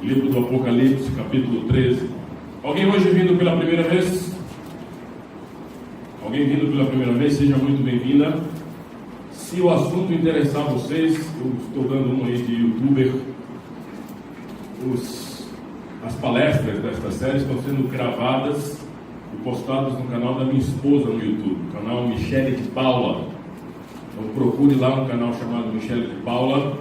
livro do Apocalipse, capítulo 13. Alguém hoje vindo pela primeira vez? Alguém vindo pela primeira vez? Seja muito bem-vinda. Se o assunto interessar vocês, eu estou dando uma aí de youtuber. As palestras desta série estão sendo gravadas e postadas no canal da minha esposa no YouTube, o canal Michele de Paula. Então procure lá um canal chamado Michele de Paula.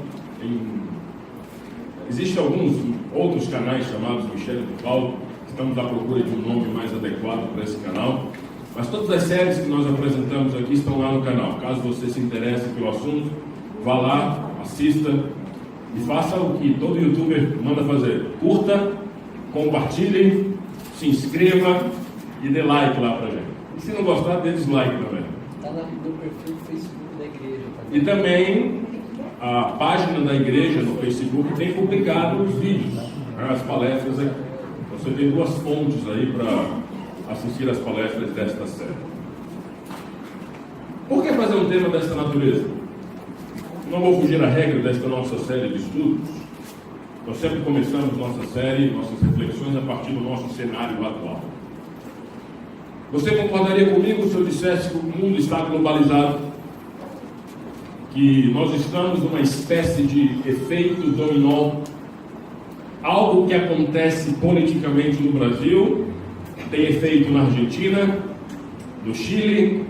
Existem alguns outros canais chamados Michele de Paula. Estamos à procura de um nome mais adequado para esse canal. Mas todas as séries que nós apresentamos aqui estão lá no canal. Caso você se interesse pelo assunto, vá lá, assista e faça o que todo youtuber manda fazer. Curta, compartilhe, se inscreva e dê like lá pra gente. E se não gostar, dê dislike também. Está no perfil do Facebook da igreja. Tá? E também a página da igreja no Facebook tem publicado os vídeos, as palestras aí. Você tem duas fontes aí para assistir as palestras desta série. Por que fazer um tema desta natureza? Não vou fugir à regra desta nossa série de estudos. Nós sempre começamos nossa série, nossas reflexões a partir do nosso cenário atual. Você concordaria comigo se eu dissesse que o mundo está globalizado? Que nós estamos numa espécie de efeito dominó? Algo que acontece politicamente no Brasil tem efeito na Argentina, no Chile,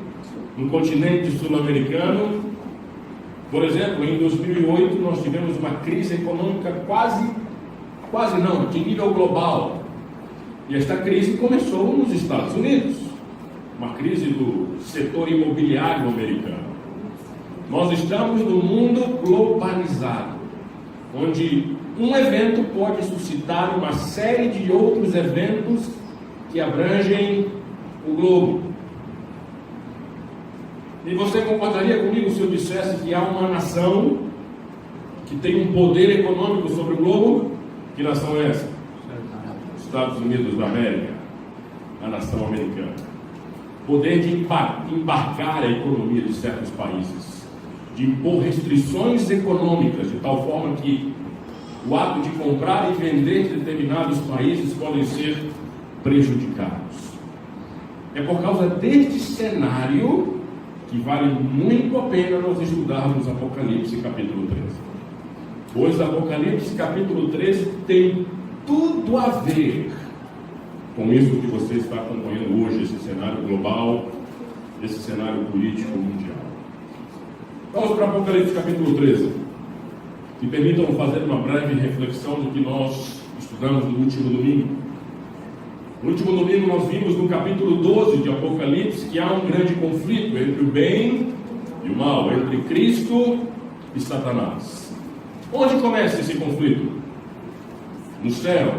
no continente sul-americano. Por exemplo, em 2008 nós tivemos uma crise econômica quase não, de nível global. E esta crise começou nos Estados Unidos, uma crise do setor imobiliário americano. Nós estamos no mundo globalizado, onde um evento pode suscitar uma série de outros eventos que abrangem o globo. E você concordaria comigo se eu dissesse que há uma nação que tem um poder econômico sobre o globo? Que nação é essa? Estados Unidos da América, a nação americana. Poder de embarcar a economia de certos países, de impor restrições econômicas, de tal forma que o ato de comprar e vender em determinados países podem ser prejudicados. É por causa deste cenário que vale muito a pena nós estudarmos Apocalipse capítulo 13. Pois Apocalipse capítulo 13 tem tudo a ver com isso que você está acompanhando hoje, esse cenário global, esse cenário político mundial. Vamos para Apocalipse capítulo 13. Me permitam fazer uma breve reflexão do que nós estudamos no último domingo. No último domingo nós vimos no capítulo 12 de Apocalipse que há um grande conflito entre o bem e o mal, entre Cristo e Satanás. Onde começa esse conflito? No céu.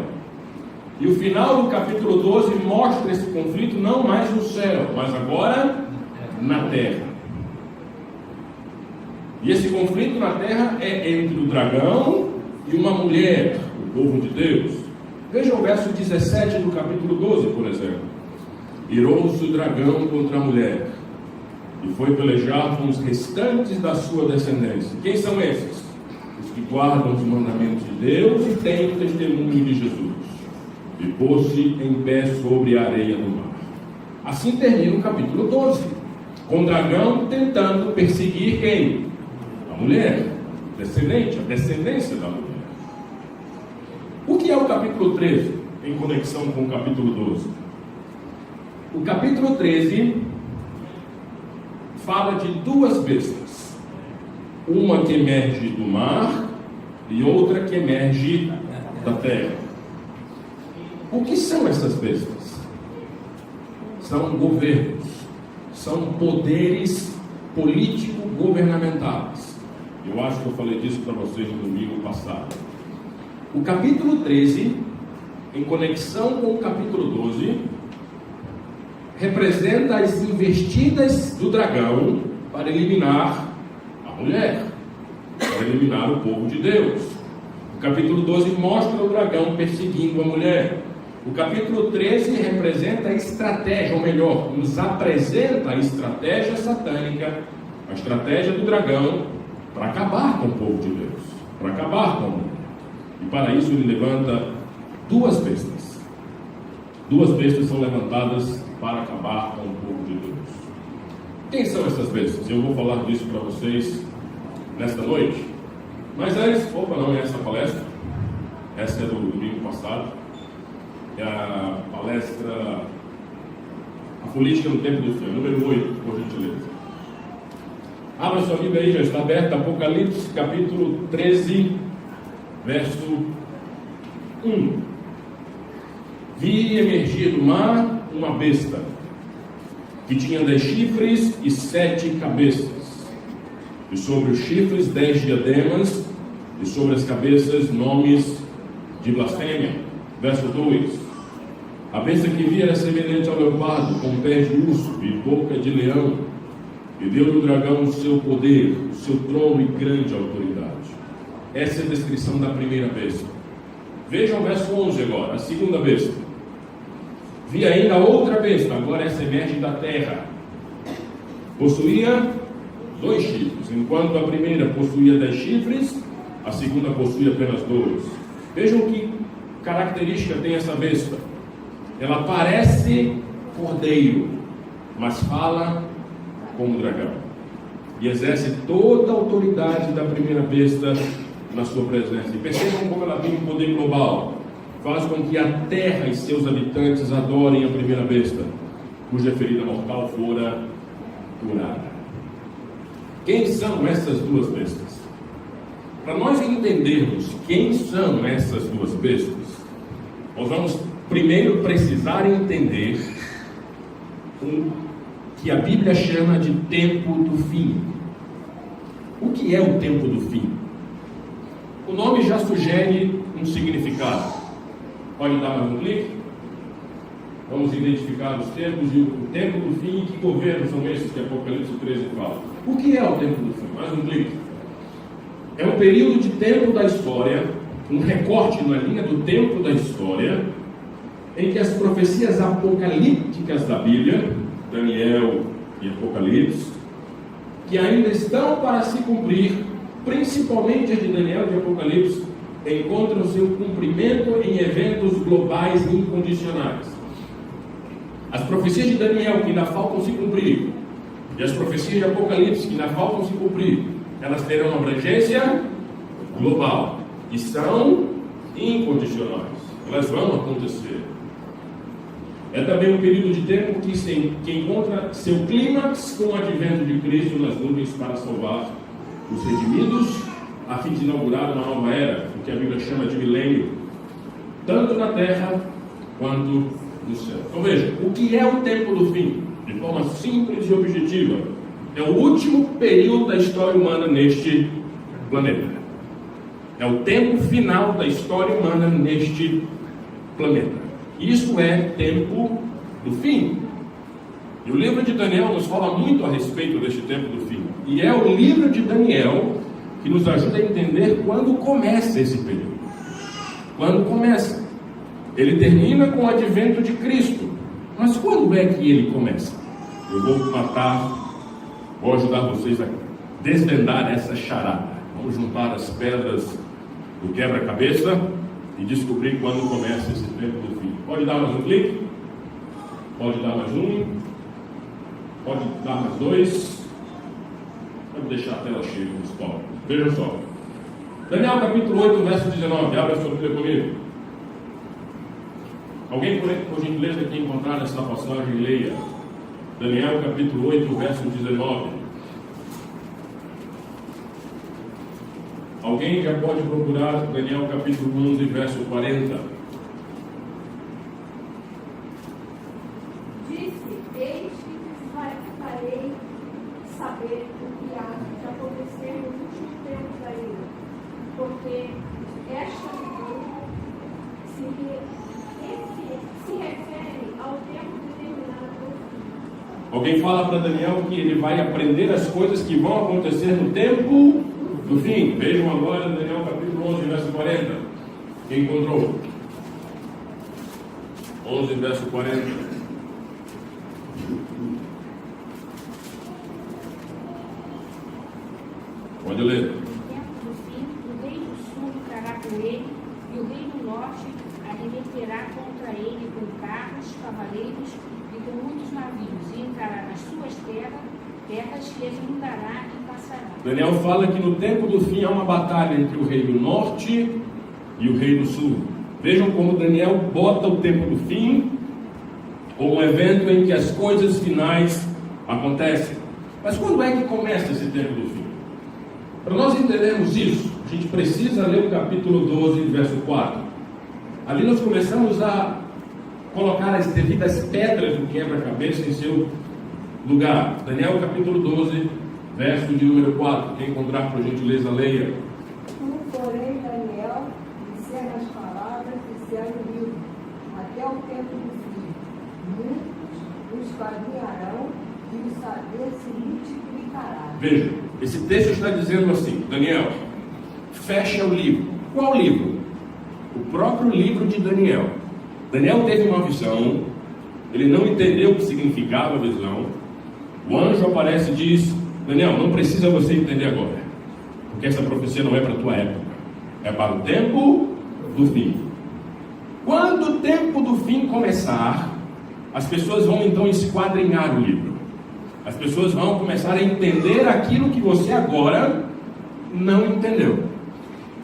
E o final do capítulo 12 mostra esse conflito não mais no céu, mas agora na terra. E esse conflito na terra é entre o dragão e uma mulher, o povo de Deus. Veja o verso 17 do capítulo 12, por exemplo. Irou-se o dragão contra a mulher e foi pelejar com os restantes da sua descendência. Quem são esses? Os que guardam os mandamentos de Deus e têm o testemunho de Jesus. E pôs-se em pé sobre a areia do mar. Assim termina o capítulo 12, com o dragão tentando perseguir quem? A mulher, a descendência da mulher. O que é o capítulo 13 em conexão com o capítulo 12? O capítulo 13 fala de duas bestas. Uma que emerge do mar e outra que emerge da terra. O que são essas bestas? São governos, são poderes político-governamentais. Eu acho que eu falei disso para vocês no domingo passado. O capítulo 13, em conexão com o capítulo 12, representa as investidas do dragão para eliminar a mulher, para eliminar o povo de Deus. O capítulo 12 mostra o dragão perseguindo a mulher. O capítulo 13 representa a estratégia, ou melhor, nos apresenta a estratégia satânica, a estratégia do dragão para acabar com o povo de Deus, para acabar com a mulher. E para isso ele levanta duas bestas. Duas bestas são levantadas para acabar com o povo de Deus. Quem são essas bestas? Eu vou falar disso para vocês nesta noite. Mas antes, não é essa palestra. Essa é do domingo passado. É a palestra A Política no Tempo do Fim, número 8, por gentileza. Abra sua Bíblia aí, já está aberta. Apocalipse, capítulo 13, verso 1. Vi emergir do mar uma besta, que tinha 10 chifres e 7 cabeças, e sobre os chifres 10 diademas, e sobre as cabeças nomes de blasfêmia. Verso 2. A besta que vi era semelhante ao leopardo, com pés de urso e boca de leão, e deu-lhe o dragão o seu poder, o seu trono e grande autoridade. Essa é a descrição da primeira besta. Vejam o verso 11 agora, a segunda besta. Vi ainda outra besta, agora essa emerge da terra. Possuía 2 chifres, enquanto a primeira possuía 10 chifres, a segunda possui apenas 2. Vejam que característica tem essa besta. Ela parece cordeiro, mas fala como dragão. E exerce toda a autoridade da primeira besta na sua presença. E percebam como ela tem um poder global. Faz com que a terra e seus habitantes adorem a primeira besta, cuja ferida mortal fora curada. Quem são essas duas bestas? Para nós entendermos quem são essas duas bestas, nós vamos primeiro precisar entender o que a Bíblia chama de tempo do fim. O que é o tempo do fim? O nome já sugere um significado. Pode dar mais um clique? Vamos identificar os tempos e o tempo do fim e que governos são esses que Apocalipse 13 fala. O que é o tempo do fim? Mais um clique. É um período de tempo da história, um recorte na linha do tempo da história, em que as profecias apocalípticas da Bíblia, Daniel e Apocalipse, que ainda estão para se cumprir, principalmente as de Daniel e Apocalipse, encontram seu cumprimento em eventos globais e incondicionais. As profecias de Daniel, que ainda faltam se cumprir, e as profecias de Apocalipse, que ainda faltam se cumprir, elas terão uma abrangência global e são incondicionais. Elas vão acontecer. É também um período de tempo que encontra seu clímax com o advento de Cristo nas nuvens para salvar os redimidos, a fim de inaugurar uma nova era, o que a Bíblia chama de milênio, tanto na terra quanto no céu. Então veja, o que é o tempo do fim? De forma simples e objetiva, é o último período da história humana neste planeta. É o tempo final da história humana neste planeta. Isso é tempo do fim. E o livro de Daniel nos fala muito a respeito deste tempo do fim. E é o livro de Daniel que nos ajuda a entender quando começa esse período. Quando começa? Ele termina com o advento de Cristo. Mas quando é que ele começa? Eu vou ajudar vocês a desvendar essa charada. Vamos juntar as pedras do quebra-cabeça e descobrir quando começa esse tempo do fim. Pode dar mais um clique? Pode dar mais um? Pode dar mais 2? Vamos deixar a tela cheia dos tópicos. Vejam só. Daniel capítulo 8, verso 19. Abra a sua Bíblia comigo. Alguém, por gentileza, que encontrar essa passagem, leia. Daniel capítulo 8, verso 19. Alguém já pode procurar Daniel capítulo 11, verso 40. Disse, eis que farei saber o que há de acontecer nos últimos tempos ainda, porque esta figura se refere ao tempo determinado. Alguém fala para Daniel que ele vai aprender as coisas que vão acontecer no tempo do fim. Vejam agora Daniel capítulo 11, verso 40. Quem encontrou? 11, verso 40. Pode ler. No tempo do fim, o rei do sul trará com ele irá contra ele com carros, cavaleiros e com muitos navios, e entrará nas suas terras e as inundará e passará. Daniel fala que no tempo do fim há uma batalha entre o rei do norte e o rei do sul. Vejam como Daniel bota o tempo do fim como um evento em que as coisas finais acontecem. Mas quando é que começa esse tempo do fim? Para nós entendermos isso, a gente precisa ler o capítulo 12, verso 4. Ali nós começamos a colocar as devidas pedras do quebra-cabeça em seu lugar. Daniel capítulo 12, verso de número 4. Quem encontrar, por gentileza, leia. Tu, porém, Daniel, encerra as palavras e será o livro, até o tempo do fim. Muitos os caminharão e o saber se multiplicará. Veja, esse texto está dizendo assim: Daniel, fecha o livro. Qual livro? O próprio livro de Daniel. Daniel teve uma visão, ele não entendeu o que significava a visão. O anjo aparece e diz: Daniel, não precisa você entender agora, porque essa profecia não é para a tua época, é para o tempo do fim. Quando o tempo do fim começar, as pessoas vão então esquadrinhar o livro. As pessoas vão começar a entender aquilo que você agora não entendeu.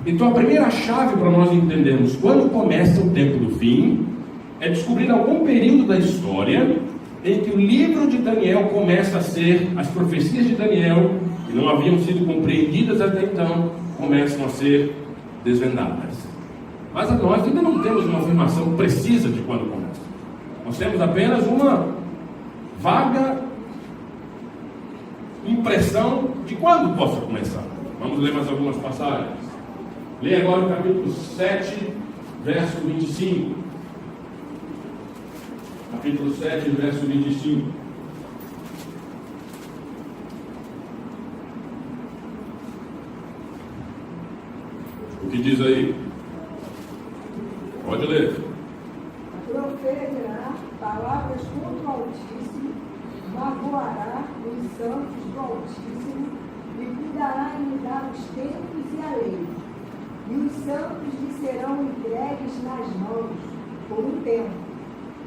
Então a primeira chave para nós entendermos quando começa o tempo do fim é descobrir algum período da história em que o livro de Daniel começa a ser, as profecias de Daniel, que não haviam sido compreendidas até então, começam a ser desvendadas. Mas nós ainda não temos uma afirmação precisa de quando começa. Nós temos apenas uma vaga impressão de quando possa começar. Vamos ler mais algumas passagens. Leia agora o capítulo 7, verso 25. Capítulo 7, verso 25. O que diz aí? Pode ler. Proferirá palavras contra o Altíssimo, magoará os santos do Altíssimo e cuidará em mudar os tempos e a lei. E os santos lhe serão entregues nas mãos por um tempo,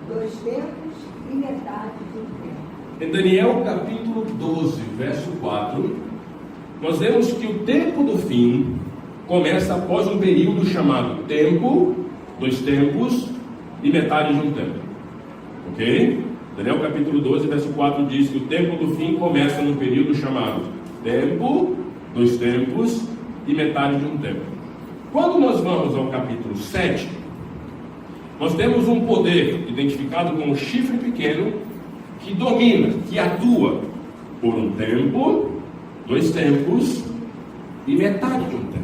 2 tempos e metade de um tempo. Em Daniel capítulo 12, verso 4, nós vemos que o tempo do fim começa após um período chamado tempo, 2 tempos e metade de um tempo. Ok? Daniel capítulo 12, verso 4 diz que o tempo do fim começa num período chamado tempo, 2 tempos e metade de um tempo. Quando nós vamos ao capítulo 7, nós temos um poder identificado como chifre pequeno que domina, que atua por um tempo, 2 tempos e metade de um tempo.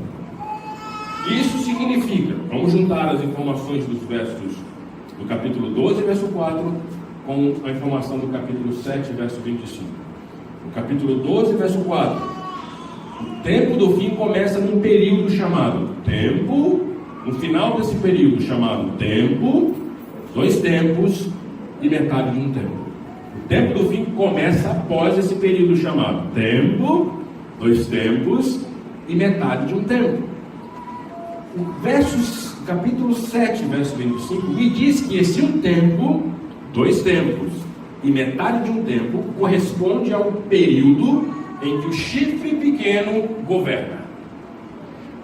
Isso significa, vamos juntar as informações dos versos do capítulo 12, verso 4, com a informação do capítulo 7, verso 25. No capítulo 12, verso 4, o tempo do fim começa num período chamado tempo, no final desse período chamado tempo, 2 tempos e metade de um tempo. O tempo do fim começa após esse período chamado tempo, 2 tempos e metade de um tempo. O capítulo 7, verso 25, me diz que esse um tempo, 2 tempos e metade de um tempo, corresponde ao período em que o chifre pequeno governa.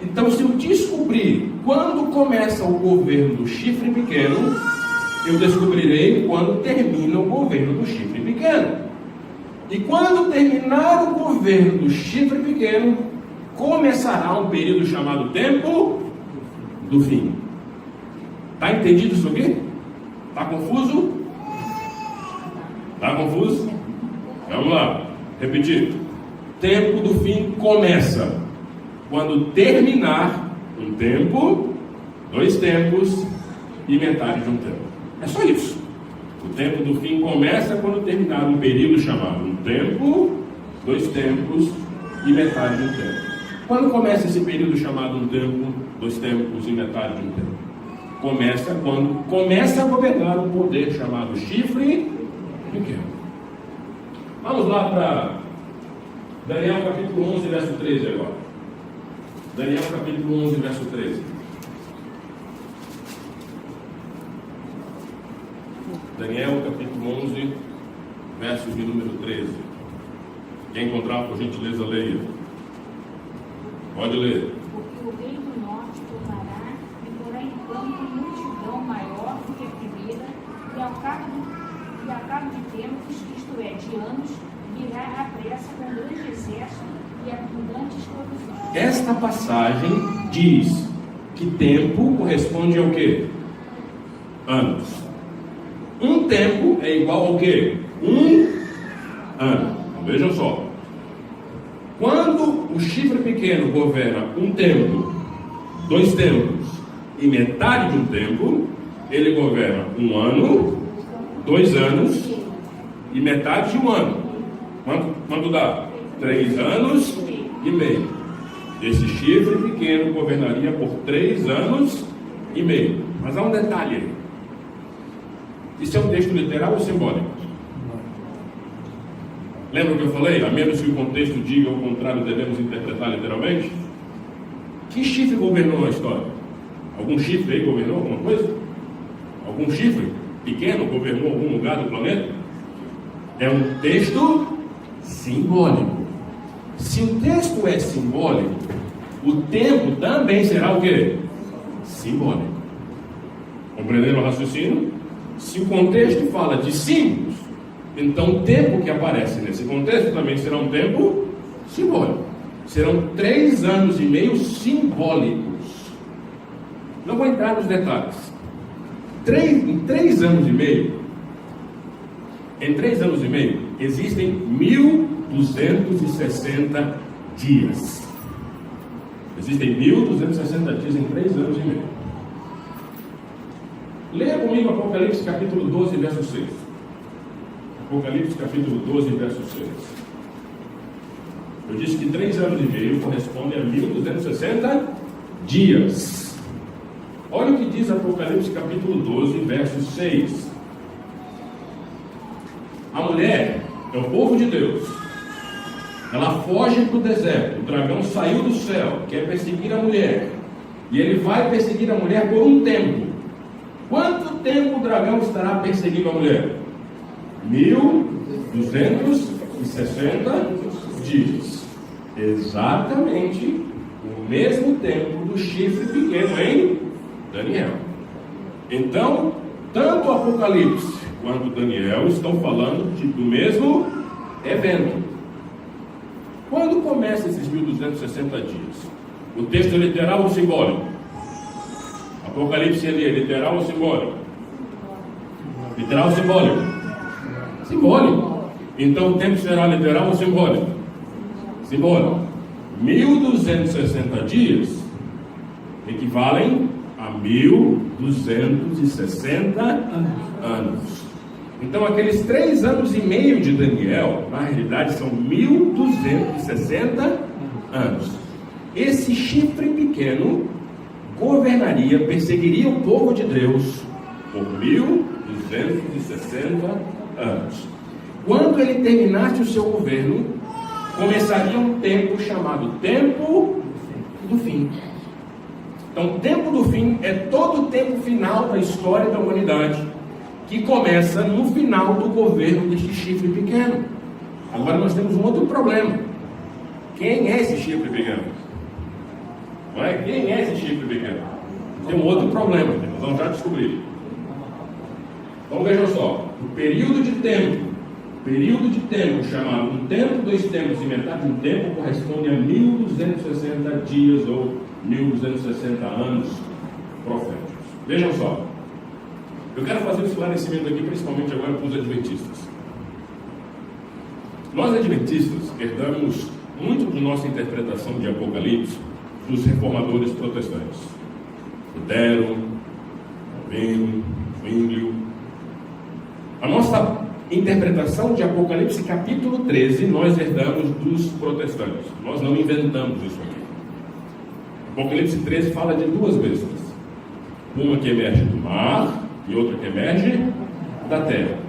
Então, se eu descobrir quando começa o governo do chifre pequeno, eu descobrirei quando termina o governo do chifre pequeno. E quando terminar o governo do chifre pequeno, começará um período chamado tempo do fim. Está entendido isso aqui? Está confuso? Está confuso? Vamos lá, repetir. Tempo do fim começa quando terminar um tempo, 2 tempos e metade de um tempo. É só isso. O tempo do fim começa quando terminar um período chamado um tempo, 2 tempos e metade de um tempo. Quando começa esse período chamado um tempo, 2 tempos e metade de um tempo? Começa quando começa a governar um poder chamado chifre pequeno. Vamos lá para Daniel capítulo 11, verso 13 agora. Daniel capítulo 11, verso 13. Daniel capítulo 11, versos de número 13. Quem encontrar, por gentileza, leia. Pode ler. Porque o rei do norte tornará e porá em campo multidão maior do que a primeira, e ao cabo de tempos, isto é, de anos, virá à pressa com grande exército e abundantes provisões. Esta passagem diz que tempo corresponde ao quê? Anos. Um tempo é igual ao quê? Um ano. Vejam só. Quando o chifre pequeno governa um tempo, 2 tempos e metade de um tempo, ele governa 1 ano, 2 anos e metade de 1 ano. Quanto dá? 3 anos e meio. Esse chifre pequeno governaria por 3 anos e meio. Mas há um detalhe aí. Isso é um texto literal ou simbólico? Lembra o que eu falei? A menos que o contexto diga o contrário, devemos interpretar literalmente. Que chifre governou a história? Algum chifre aí governou alguma coisa? Algum chifre pequeno governou algum lugar do planeta? É um texto simbólico. Se o texto é simbólico, o tempo também será o quê? Simbólico. Compreenderam o raciocínio? Se o contexto fala de símbolos, então o tempo que aparece nesse contexto também será um tempo simbólico. Serão 3 anos e meio simbólicos. Não vou entrar nos detalhes. Em 3 anos e meio, existem 1.260 dias. Existem 1.260 dias em 3 anos e meio. Leia comigo Apocalipse capítulo 12, verso 6. Apocalipse capítulo 12, verso 6. Eu disse que 3 anos e meio corresponde a 1.260 dias. Olha o que diz Apocalipse capítulo 12, verso 6. A mulher é o povo de Deus. Ela foge para o deserto. O dragão saiu do céu, quer perseguir a mulher. E ele vai perseguir a mulher por um tempo. Quanto tempo o dragão estará perseguindo a mulher? 1.260 dias. Exatamente o mesmo tempo do chifre pequeno em Daniel. Então, tanto o Apocalipse quanto Daniel estão falando do mesmo evento. Quando começa esses 1.260 dias? O texto é literal ou simbólico? Apocalipse ali é literal ou simbólico? Literal ou simbólico? Simbólico. Então o tempo será literal ou simbólico? Simbólico. 1.260 dias equivalem a 1.260 anos. Então aqueles 3 anos e meio de Daniel, na realidade são 1.260 anos. Esse chifre pequeno governaria, perseguiria o povo de Deus por 1.260 anos. Quando ele terminasse o seu governo, começaria um tempo chamado Tempo do Fim. Então, o Tempo do Fim é todo o tempo final da história da humanidade, que começa no final do governo deste chifre pequeno. Agora nós temos um outro problema. Quem é esse chifre pequeno? Não é? Quem é esse chifre pequeno? Tem um outro problema, nós vamos já descobrir. Então vejam só, o período de tempo chamado um tempo, 2 tempos e metade de um tempo corresponde a 1.260 dias ou 1.260 anos proféticos. Vejam só, eu quero fazer um esclarecimento aqui, principalmente agora para os adventistas. Nós adventistas herdamos muito de nossa interpretação de Apocalipse dos reformadores protestantes. Lutero, Calvino, Zwinglio. A nossa interpretação de Apocalipse capítulo 13 nós herdamos dos protestantes. Nós não inventamos isso aqui. Apocalipse 13 fala de 2 bestas. Uma que emerge do mar e outra que emerge da terra.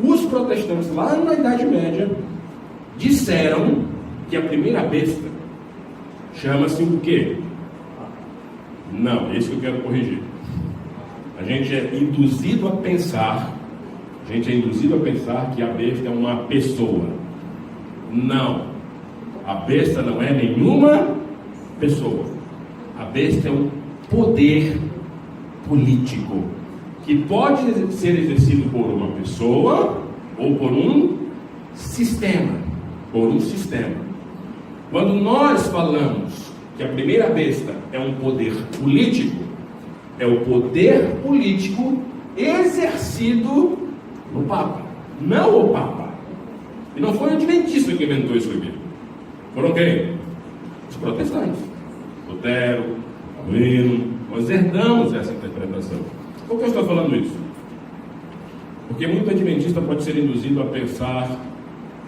Os protestantes lá na Idade Média disseram que a primeira besta chama-se o quê? Não, é isso que eu quero corrigir. a gente é induzido a pensar que a besta é uma pessoa. Não. A besta não é nenhuma pessoa. A besta é um poder político que pode ser exercido por uma pessoa ou por um sistema. Quando nós falamos que a primeira besta é um poder político, é o poder político exercido no Papa, não o Papa. E não foi o adventista que inventou isso aqui. Foram quem? Os protestantes. Lutero, Calvino. Nós herdamos essa interpretação. Por que eu estou falando isso? Porque muito adventista pode ser induzido a pensar,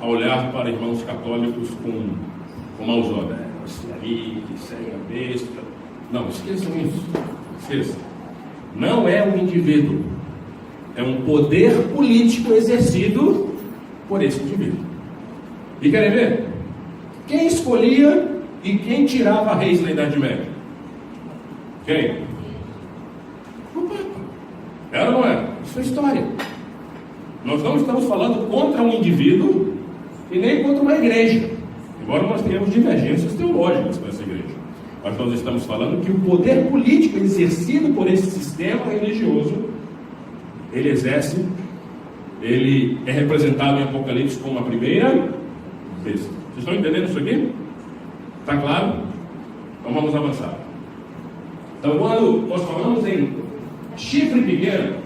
a olhar para irmãos católicos com maus olhos. Esse aí, que segue a besta. Não, esqueçam isso. Esqueçam. Não é um indivíduo. É um poder político exercido por esse indivíduo. E querem ver? Quem escolhia e quem tirava reis na Idade Média? Quem? O Papa. Era ou não é? Isso é história. Nós não estamos falando contra um indivíduo e nem contra uma igreja, embora nós tenhamos divergências teológicas com essa igreja. Mas nós estamos falando que o poder político exercido por esse sistema religioso, ele é representado em Apocalipse como a primeira besta. Vocês estão entendendo isso aqui? Está claro? Então vamos avançar. Então, quando nós falamos em chifre pequeno,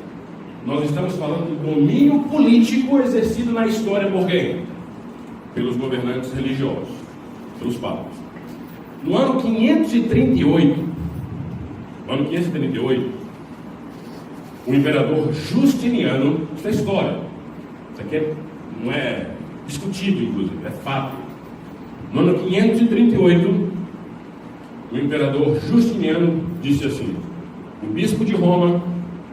nós estamos falando do domínio político exercido na história por quem? Pelos governantes religiosos, pelos papas. No ano 538, o imperador Justiniano, isso é história, isso aqui não é discutido, inclusive, é fato. No ano 538, o imperador Justiniano disse assim: o bispo de Roma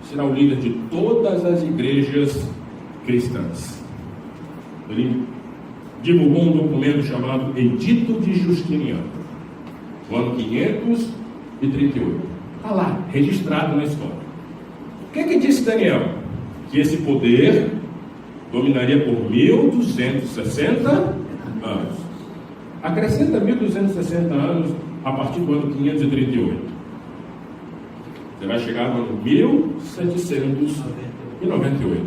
será o líder de todas as igrejas cristãs. Ele divulgou um documento chamado Edito de Justiniano, no ano 538. Está lá, registrado na história. O que disse Daniel? Que esse poder dominaria por 1260 anos. Acrescenta 1260 anos a partir do ano 538. Você vai chegar no ano 1798.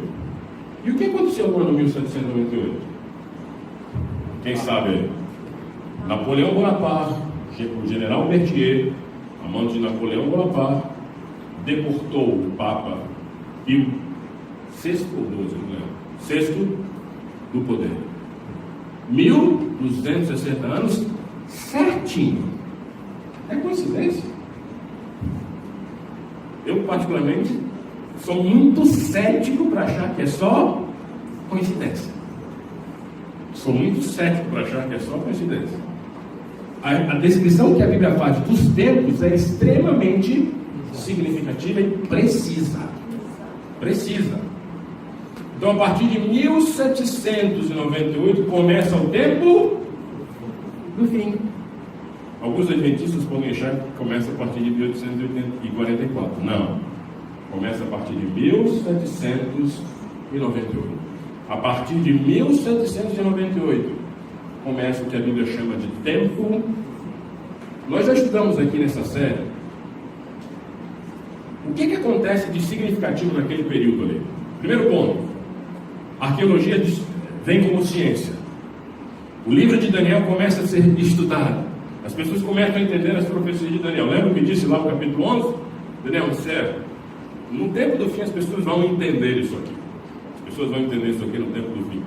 E o que aconteceu no ano 1798? Quem sabe aí? Napoleão Bonaparte, o general Berthier, amante de Napoleão Bonaparte, deportou o Papa Pio VI ou XII, não lembro, sexto do poder. 1260 anos certinho. É coincidência? Eu, particularmente, sou muito cético para achar que é só coincidência. Sou muito cético para achar que é só coincidência. A descrição que a Bíblia faz dos tempos é extremamente significativa e precisa. Então, a partir de 1798 começa o tempo do fim. Alguns adventistas podem achar que começa a partir de 1844. Não. Começa a partir de 1798. A partir de 1798 começa o que a Bíblia chama de tempo. Nós já estudamos aqui nessa série o que acontece de significativo naquele período ali. Primeiro ponto, a arqueologia vem como ciência. O livro de Daniel começa a ser estudado. As pessoas começam a entender as profecias de Daniel. Lembra o que disse lá no capítulo 11? Daniel disse: no tempo do fim as pessoas vão entender isso aqui. As pessoas vão entender isso aqui no tempo do fim.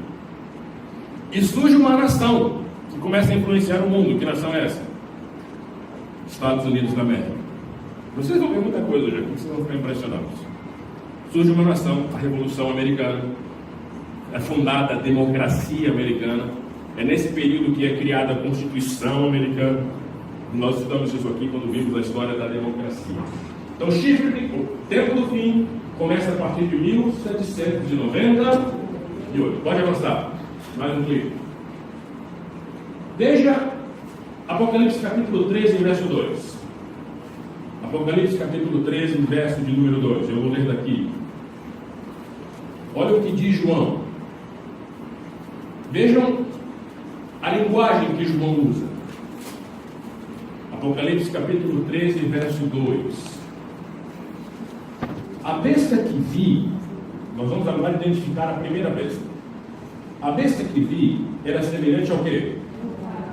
E surge uma nação que começa a influenciar o mundo. Que nação é essa? Estados Unidos da América. Vocês vão ver muita coisa hoje aqui, vocês vão ficar impressionados. Surge uma nação, a Revolução Americana. É fundada a democracia americana. É nesse período que é criada a Constituição americana. Nós estudamos isso aqui quando vimos a história da democracia. Então, o tempo do fim começa a partir de 1798. Pode avançar. Mais um clique. Veja Apocalipse capítulo 13, verso 2. Apocalipse capítulo 13, verso de número 2. Eu vou ler daqui. Olha o que diz João. Vejam a linguagem que João usa. Apocalipse capítulo 13, verso 2. A besta que vi, nós vamos agora identificar a primeira besta. A besta que vi era semelhante ao quê?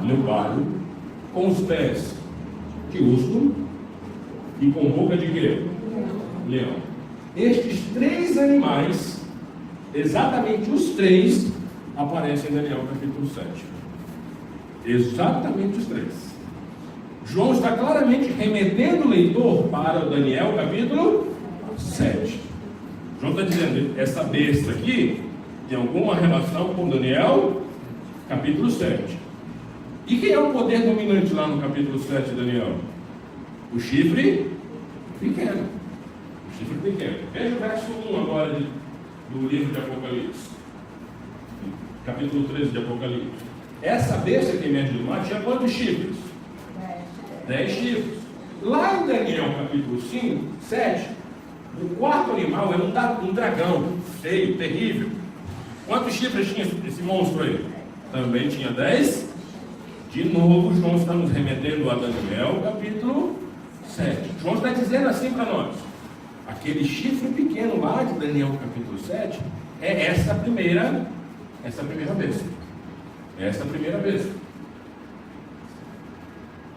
Leopardo, com os pés de urso e com boca de quê? Leão. Estes três animais, exatamente os três, aparecem em Daniel capítulo 7. Exatamente os três. João está claramente remetendo o leitor para o Daniel capítulo 7. João está dizendo, essa besta aqui tem alguma relação com Daniel capítulo 7. E quem é o poder dominante lá no capítulo 7 de Daniel? O chifre pequeno. O chifre pequeno. Veja o verso 1 agora do livro de Apocalipse. Capítulo 13 de Apocalipse. Essa besta que emerge do mar tinha quantos chifres? 10 chifres. Lá em Daniel capítulo 5, 7, o quarto animal era um dragão feio, terrível. Quantos chifres tinha esse monstro aí? Também tinha 10. De novo, João está nos remetendo a Daniel capítulo 7. João está dizendo assim para nós: aquele chifre pequeno lá de Daniel capítulo 7 é essa primeira besta. Essa primeira besta.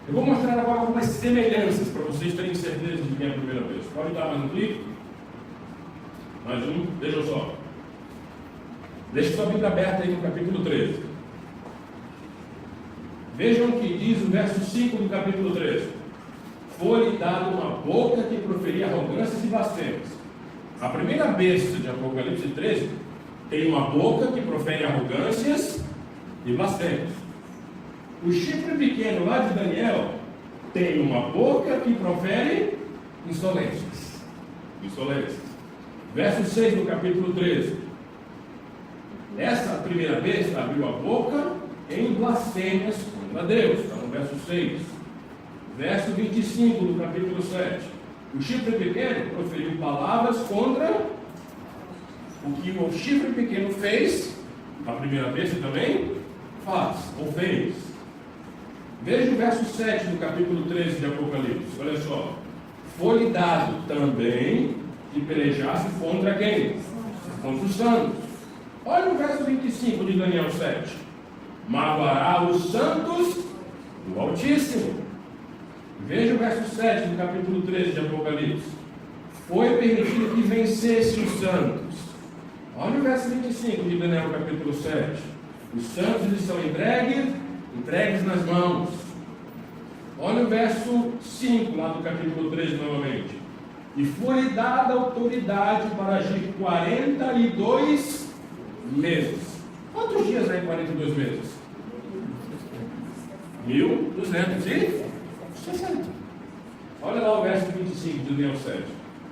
Eu vou mostrar agora algumas semelhanças para vocês terem certeza de quem é a primeira besta. Pode dar mais um clique? Mais um, veja só. Deixe sua Bíblia aberta aí no capítulo 13. Vejam o que diz o verso 5 do capítulo 13. Foi-lhe dado uma boca que proferia arrogâncias e blasfêmias. A primeira besta de Apocalipse 13 tem uma boca que profere arrogâncias e blasfêmias. O chifre pequeno lá de Daniel tem uma boca que profere insolências. Verso 6 do capítulo 13. Essa primeira besta abriu a boca em blasfêmias contra Deus. Está no verso 6. Verso 25 do capítulo 7. O chifre pequeno proferiu palavras contra o que o chifre pequeno fez. A primeira besta também faz ou fez. Veja o verso 7 do capítulo 13 de Apocalipse. Olha só. Foi-lhe dado também que pelejasse contra quem? Contra os santos. Olha o verso 25 de Daniel 7. Magoará os santos do Altíssimo. Veja o verso 7 do capítulo 13 de Apocalipse. Foi permitido que vencesse os santos. Olha o verso 25 de Daniel capítulo 7. Os santos lhes são entregues nas mãos. Olha o verso 5 lá do capítulo 13 novamente. E foi dada autoridade para agir 42 meses. Quantos dias há em 42 meses? 1260. Olha lá o verso 25 de Daniel 7.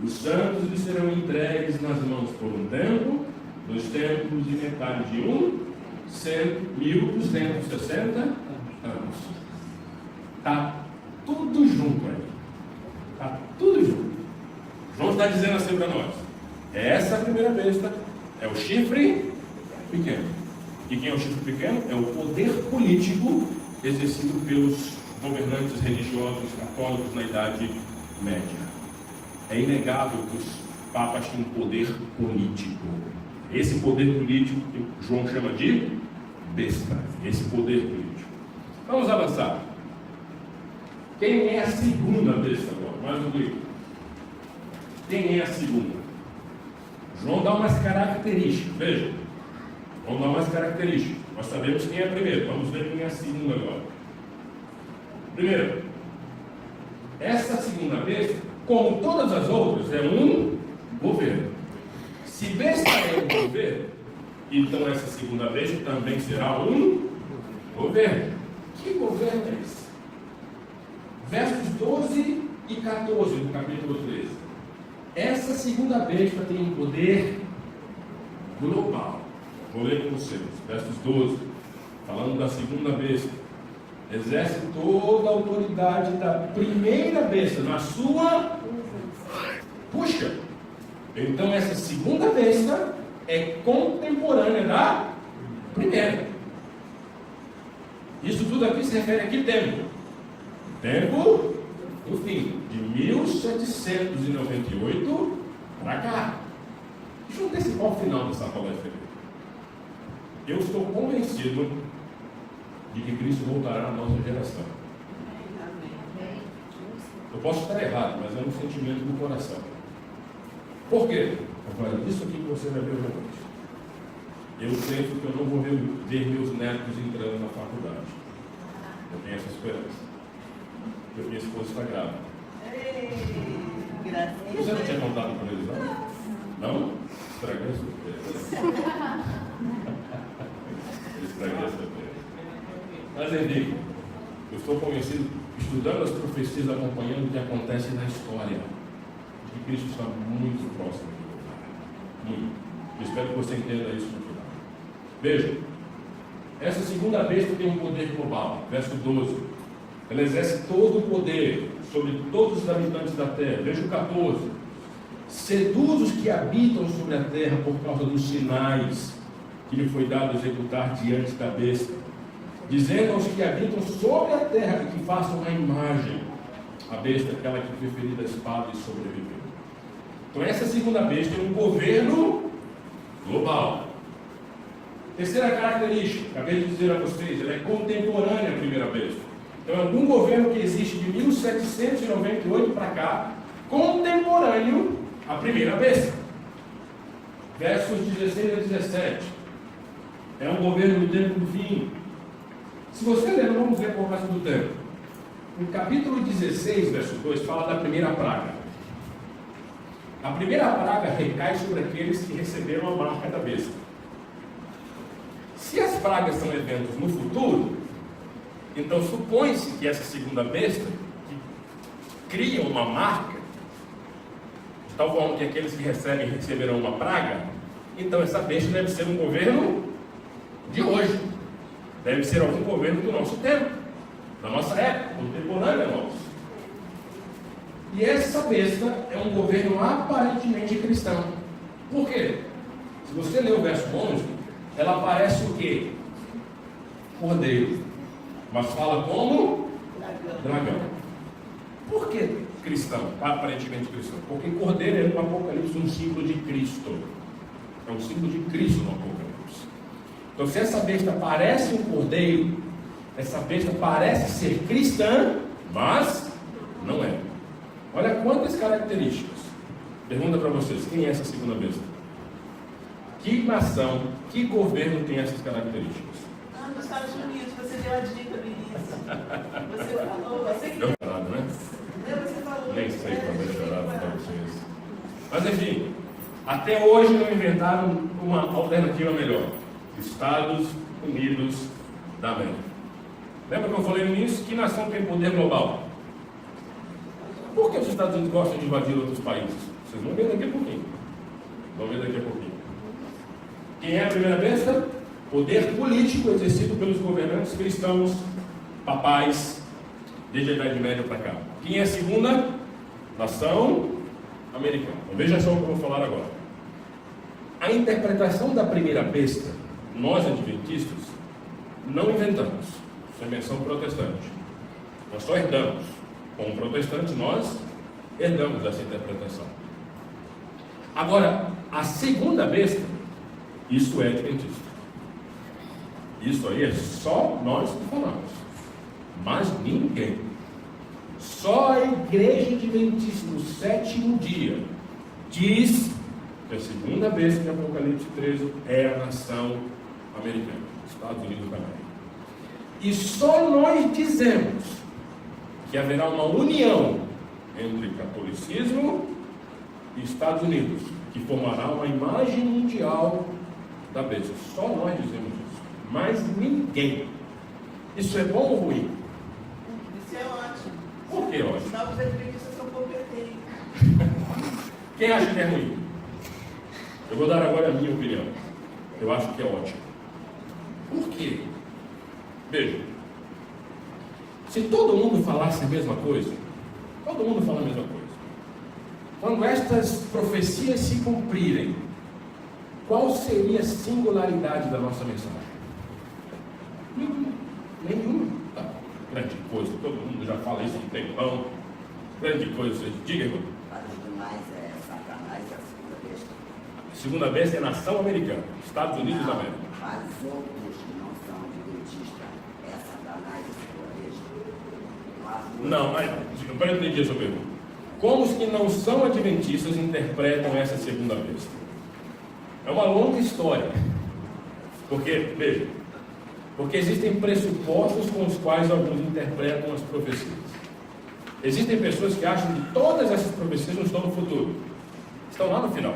Os santos lhes serão entregues nas mãos por um tempo, 2 tempos e metade de 1260 anos. Está tudo junto aí. Está tudo junto. João está dizendo assim para nós: essa primeira besta é o chifre pequeno. E quem é o chifre pequeno? É o poder político exercido pelos governantes religiosos católicos na Idade Média. É inegável que os papas tinham poder político. Esse poder político que João chama de besta. Esse poder político. Vamos avançar. Quem é a segunda besta agora? Mais um livro. Quem é a segunda? João dá umas características. Veja. Vamos dar umas características. Nós sabemos quem é a primeira. Vamos ver quem é a segunda agora. Primeiro, essa segunda besta, como todas as outras, é um governo. Se besta é um governo, então essa segunda besta também será um governo. Que governo é esse? Versos 12 e 14 do capítulo 13. Essa segunda besta tem um poder global. Vou ler com vocês, versos 12, falando da segunda besta. exerce toda a autoridade da primeira besta na sua puxa. Então essa segunda besta é contemporânea da primeira. Isso tudo aqui se refere a que tempo? Tempo do fim, de 1798 para cá. Deixa eu antecipar o final dessa palestra aqui. Eu estou convencido de que Cristo voltará na nossa geração. Eu posso estar errado, mas é um sentimento do coração. Por quê? Agora, isso aqui que você vai ver hoje à noite. Eu penso que eu não vou ver meus netos entrando na faculdade. Eu tenho essa esperança. Porque minha esposa está grávida. Você não tinha contado com eles, não? Não? Estraguei a surpresa. Estraguei a surpresa. Mas enfim, eu estou convencido, estudando as profecias, acompanhando o que acontece na história, de que Cristo está muito próximo de voltar. Muito. Eu espero que você entenda isso no final. Veja, essa segunda besta tem um poder global. Verso 12. Ela exerce todo o poder sobre todos os habitantes da terra. Veja o 14. Seduz os que habitam sobre a terra por causa dos sinais que lhe foi dado executar diante da besta, dizendo aos que habitam sobre a terra que façam uma imagem, a besta, aquela que foi ferida a espada e sobreviveu. Então essa segunda besta é um governo global. Terceira característica, acabei de dizer a vocês, ela é contemporânea à primeira besta. Então é um governo que existe de 1798 para cá, contemporâneo à primeira besta. Versos 16 a 17. É um governo do tempo do fim. Se você ler, vamos ver por causa do tempo. No capítulo 16, verso 2, fala da primeira praga. A primeira praga recai sobre aqueles que receberam a marca da besta. Se as pragas são eventos no futuro, então supõe-se que essa segunda besta, que cria uma marca, de tal forma que aqueles que receberão uma praga, então essa besta deve ser um governo de hoje. Deve ser algum governo do nosso tempo, da nossa época, contemporânea nossa. E essa besta é um governo aparentemente cristão. Por quê? Se você ler o verso 11, ela parece o quê? Cordeiro. Mas fala como? Dragão. Por que cristão? Aparentemente cristão. Porque cordeiro é no Apocalipse um símbolo de Cristo. É um símbolo de Cristo no Apocalipse. Então, se essa besta parece um cordeiro, essa besta parece ser cristã, mas não é. Olha quantas características. Pergunta para vocês, quem é essa segunda besta? Que nação, que governo tem essas características? Nos Estados Unidos, você deu a dica no início. Você falou, você que... Deu chorado, né? Você falou. Nem sei quando é chorado para vocês. Mas enfim, até hoje não inventaram uma alternativa melhor. Estados Unidos da América. Lembra que eu falei no início? Que nação tem poder global? Por que os Estados Unidos gostam de invadir outros países? Vocês vão ver daqui a pouquinho. Vão ver daqui a pouquinho. Quem é a primeira besta? Poder político exercido pelos governantes cristãos, papais, desde a Idade Média para cá. Quem é a segunda? Nação americana. Então, veja só o que eu vou falar agora. A interpretação da primeira besta, nós adventistas, não inventamos. Isso é menção protestante. Nós só herdamos. Como protestantes, nós herdamos essa interpretação. Agora, a segunda besta, isso é adventista. Isso aí é só nós que falamos. Mas ninguém. Só a igreja adventista, no sétimo dia, diz que a segunda besta de Apocalipse 13 é a nação americana, Estados Unidos da América. E só nós dizemos que haverá uma união entre catolicismo e Estados Unidos, que formará uma imagem mundial da besta. Só nós dizemos isso, mas ninguém. Isso é bom ou ruim? Isso é ótimo. Por que ótimo? Os novos adventistas são competentes. Quem acha que é ruim? Eu vou dar agora a minha opinião. Eu acho que é ótimo. Por quê? Veja, Se todo mundo falasse a mesma coisa, todo mundo fala a mesma coisa. Quando estas profecias se cumprirem, qual seria a singularidade da nossa mensagem? Nenhuma. Tá. Grande coisa, todo mundo já fala isso há um tempão. Grande coisa, vocês digam, irmão. Mas o demais é Satanás e a segunda besta. A segunda besta é a nação americana, Estados Unidos da América. Mas outros que não são adventistas é Satanás e a segunda besta. Não, mas eu não entendi a sua pergunta. Como os que não são adventistas interpretam essa segunda besta? É uma longa história. Porque, veja, porque existem pressupostos com os quais alguns interpretam as profecias. Existem pessoas que acham que todas essas profecias não estão no futuro, estão lá no final.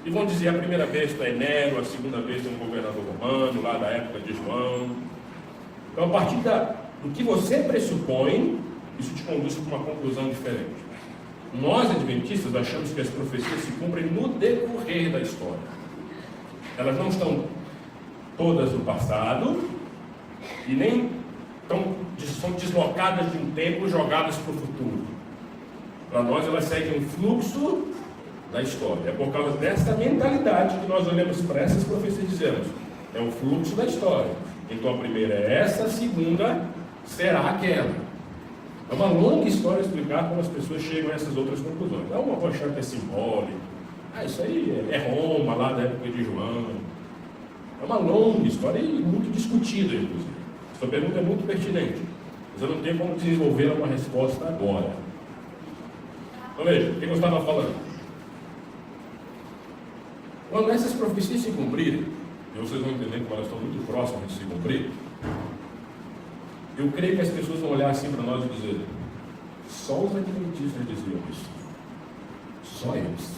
E vão dizer a primeira besta é Nero, a segunda besta é um governador romano, lá da época de João. Então, a partir do que você pressupõe, isso te conduz para uma conclusão diferente. Nós, adventistas, achamos que as profecias se cumprem no decorrer da história. Elas não estão todas no passado e nem são deslocadas de um tempo e jogadas para o futuro. Para nós, elas seguem um fluxo da história. É por causa dessa mentalidade que nós olhamos para essas profecias e dizemos: é o fluxo da história. Então a primeira é essa, a segunda será aquela. É uma longa história explicar como as pessoas chegam a essas outras conclusões. Não vou achar que é simbólico. Isso aí é Roma, lá da época de João. É uma longa história e muito discutida, inclusive. Sua pergunta é muito pertinente, mas eu não tenho como desenvolver uma resposta agora. Então veja, o que eu estava falando? Quando essas profecias se cumprirem, e vocês vão entender que elas estão muito próximas de se cumprir, eu creio que as pessoas vão olhar assim para nós e dizer: só os adventistas diziam isso. Só eles.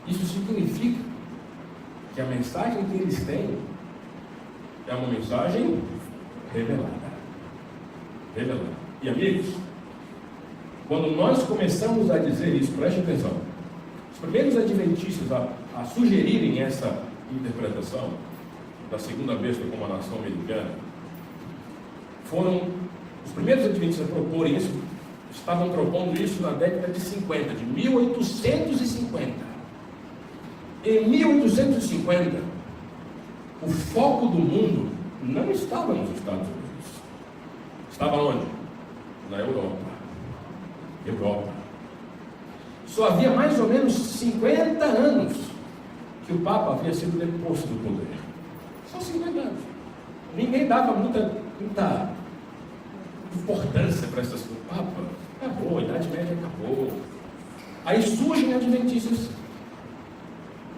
Isso significa que a mensagem que eles têm é uma mensagem revelada. Revelada. E amigos, quando nós começamos a dizer isso, preste atenção, os primeiros adventistas a sugerirem essa interpretação da segunda besta como a nação americana, foram os primeiros adventistas a proporem isso, estavam propondo isso na década de 50, de 1850. Em 1850, o foco do mundo não estava nos Estados Unidos. Estava onde? Na Europa. Europa. Só havia mais ou menos 50 anos que o Papa havia sido deposto do poder. Só 50 anos. Ninguém dava muita importância para essas coisas. Papa, acabou, a Idade Média acabou. Aí surgem adventistas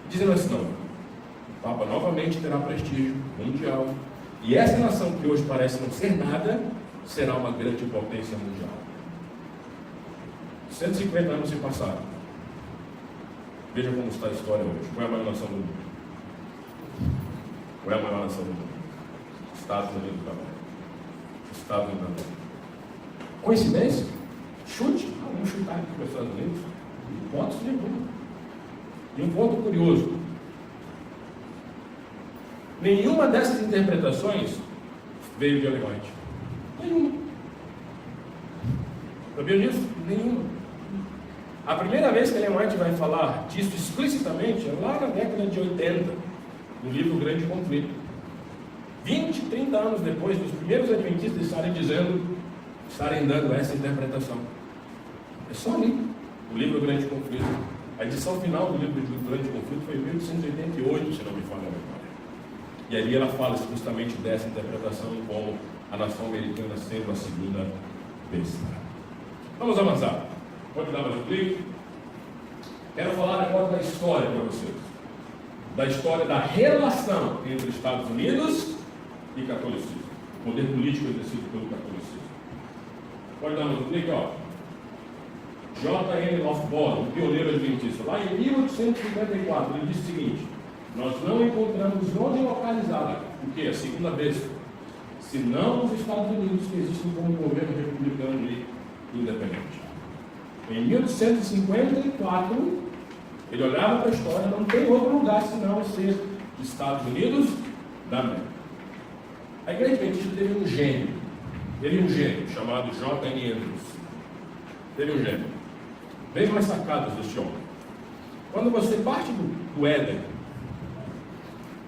dizendo assim: não, o Papa novamente terá prestígio mundial. E essa nação que hoje parece não ser nada, será uma grande potência mundial. 150 anos se passaram. Veja como está a história hoje. Qual é a maior nação do mundo? Qual é a maior nação do mundo? Estados Unidos da América. Estados Unidos da América. Coincidência? Chute? Vamos chutar aqui para os Estados Unidos. Pontos de mundo. E um ponto curioso: nenhuma dessas interpretações veio de Ellen White. Nenhuma. Sabia disso? Nenhuma. A primeira vez que Ellen White vai falar disso explicitamente é lá na década de 80, no livro Grande Conflito. 20, 30 anos depois dos primeiros adventistas estarem dando essa interpretação. É só ali, o livro Grande Conflito. A edição final do livro Grande Conflito foi em 1888, se não me falha a memória. E ali ela fala justamente dessa interpretação como a nação americana sendo a segunda besta. Vamos avançar. Pode dar mais um clique? Quero falar agora da história para vocês. Da história da relação entre Estados Unidos e catolicismo. O poder político exercido pelo catolicismo. Pode dar mais um clique, ó. J.N. Lofborn, um pioneiro adventista, lá em 1854, ele disse o seguinte: nós não encontramos onde localizar o que? A segunda besta, senão nos Estados Unidos, que existem como um governo republicano e independente. Em 1854, ele olhava para a história, não tem outro lugar senão ser Estados Unidos da América. A igreja adventista teve um gênio. Teve um gênio chamado J.N. Andrews. Teve um gênio. Bem mais sacadas deste homem. Quando você parte do Éden,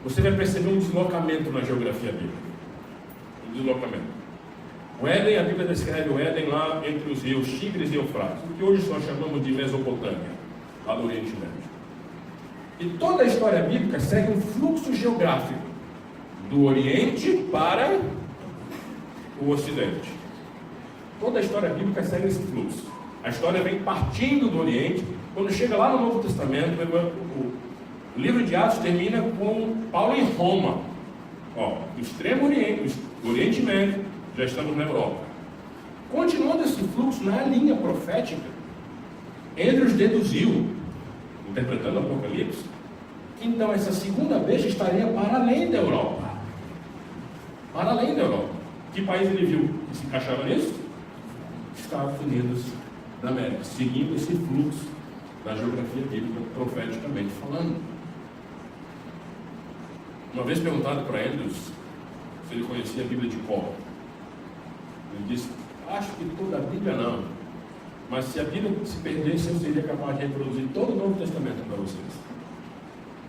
você vai perceber um deslocamento na geografia bíblica. Um deslocamento. O Éden, a Bíblia descreve o Éden lá entre os rios Tigres e Eufrates, o que hoje nós chamamos de Mesopotâmia, lá do Oriente Médio. E toda a história bíblica segue um fluxo geográfico do Oriente para o Ocidente. Toda a história bíblica segue esse fluxo. A história vem partindo do Oriente. Quando chega lá no Novo Testamento, o livro de Atos termina com Paulo em Roma. Do extremo Oriente, do Oriente Médio, já estamos na Europa. Continuando esse fluxo na linha profética, Andrews deduziu, interpretando o Apocalipse, que então essa segunda besta estaria para além da Europa. Para além da Europa. Que país ele viu que se encaixava nisso? Estados Unidos da América, seguindo esse fluxo da geografia bíblica, profeticamente falando. Uma vez perguntado para Andrews se ele conhecia a Bíblia de cor, ele disse: acho que toda a Bíblia não, mas se a Bíblia se perdesse, eu seria capaz de reproduzir todo o Novo Testamento para vocês.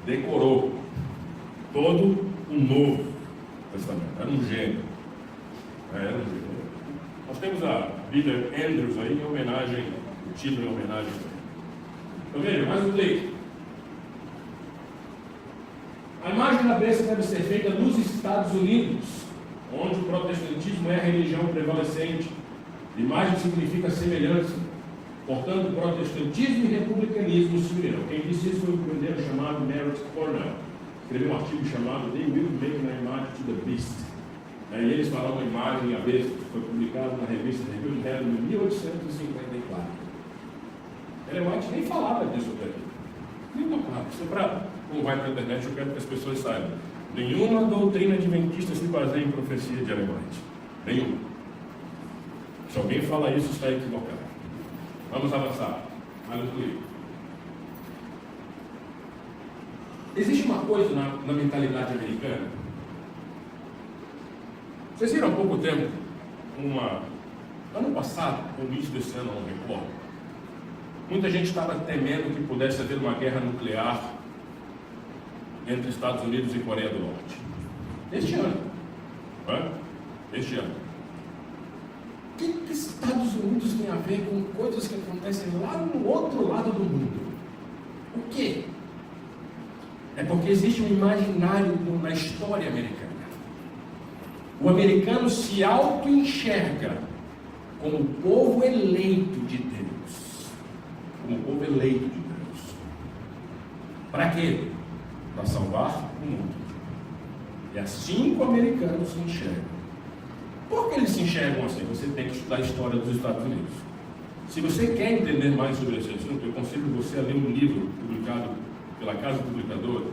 Decorou todo o Novo Testamento. Era um gênio. Era um gênio. Nós temos a Bíblia Andrews aí em homenagem, o título em homenagem a ele. Então veja, mais um clique. A imagem da besta deve ser feita nos Estados Unidos, onde o protestantismo é a religião prevalecente. Imagem significa semelhança. Portanto, protestantismo e republicanismo se uniram. Quem disse isso foi um primeiro chamado Merritt Cornell. Escreveu um artigo chamado They Will Make an Image to the Beast. E eles falaram uma imagem à besta, que foi publicado na revista Review of Heaven em 1854. Ellen White nem falava disso até aqui. Nem tocava. Isso como vai para a internet, eu quero que as pessoas saibam. Nenhuma doutrina adventista se baseia em profecia de Ellen White. Nenhuma. Se alguém fala isso, está equivocado. Vamos avançar. Aleluia. Existe uma coisa na mentalidade americana. Vocês viram há pouco tempo, ano passado, no início desse ano, não recordo, muita gente estava temendo que pudesse haver uma guerra nuclear entre Estados Unidos e Coreia do Norte. Este ano. Este ano. O que Estados Unidos tem a ver com coisas que acontecem lá no outro lado do mundo? O quê? É porque existe um imaginário na história americana. O americano se auto-enxerga como o povo eleito de Deus. Como o povo eleito de Deus. Para quê? Para salvar o mundo. E assim que o americano se enxerga. Por que eles se enxergam assim? Você tem que estudar a história dos Estados Unidos. Se você quer entender mais sobre esse assunto, eu aconselho você a ler um livro publicado pela Casa Publicadora,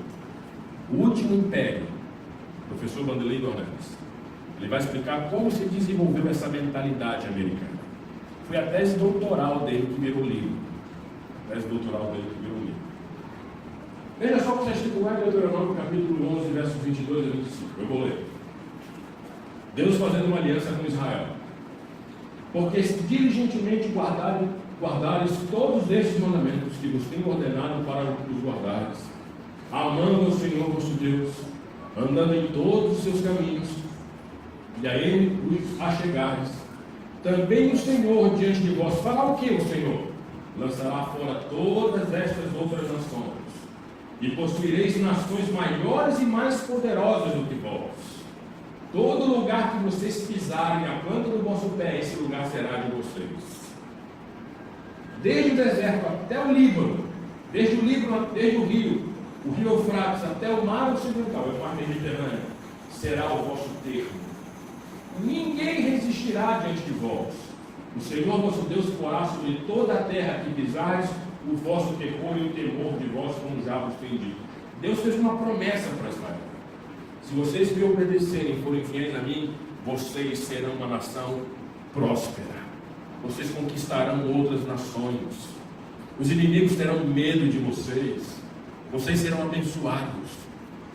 O Último Império, professor Vanderlei Dornelles. Ele vai explicar como se desenvolveu essa mentalidade americana. Foi a tese doutoral dele que virou livro. Veja só o que está escrito lá em Deuteronômio, capítulo 11, versos 22 a 25. Eu vou ler. Deus fazendo uma aliança com Israel. Porque se diligentemente guardares todos estes mandamentos que vos tenho ordenado para os guardares, amando ao Senhor vosso Deus, andando em todos os seus caminhos, e a Ele os achegares, também o Senhor diante de vós fará o que o Senhor? Lançará fora todas estas outras nações, e possuireis nações maiores e mais poderosas do que vós. Todo lugar que vocês pisarem a planta do vosso pé, esse lugar será de vocês. Desde o deserto até o Líbano, desde o rio Eufrates até o mar ocidental, o mar Mediterrâneo, será o vosso termo. Ninguém resistirá diante de vós. O Senhor vosso Deus porá sobre toda a terra que pisares o vosso terror e o temor de vós, como já vos tenho dito. Deus fez uma promessa para Israel. Se vocês me obedecerem e forem fiéis a mim, vocês serão uma nação próspera. Vocês conquistarão outras nações. Os inimigos terão medo de vocês. Vocês serão abençoados.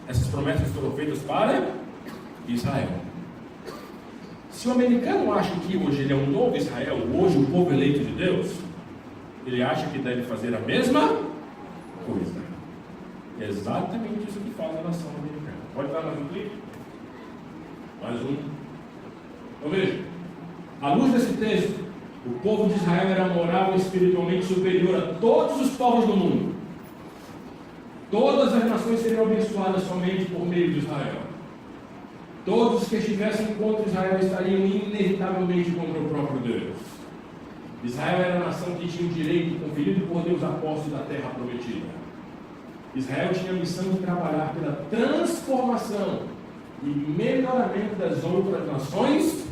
Essas promessas foram feitas para Israel. Se o americano acha que hoje ele é um novo Israel, hoje o povo eleito de Deus, ele acha que deve fazer a mesma coisa. É exatamente isso que faz a nação americana. Pode dar mais um clique? Mais um. Então veja, à luz desse texto, o povo de Israel era moral e espiritualmente superior a todos os povos do mundo. Todas as nações seriam abençoadas somente por meio de Israel. Todos que estivessem contra Israel estariam inevitavelmente contra o próprio Deus. Israel era a nação que tinha o direito conferido por Deus a posse da terra prometida. Israel tinha a missão de trabalhar pela transformação e melhoramento das outras nações.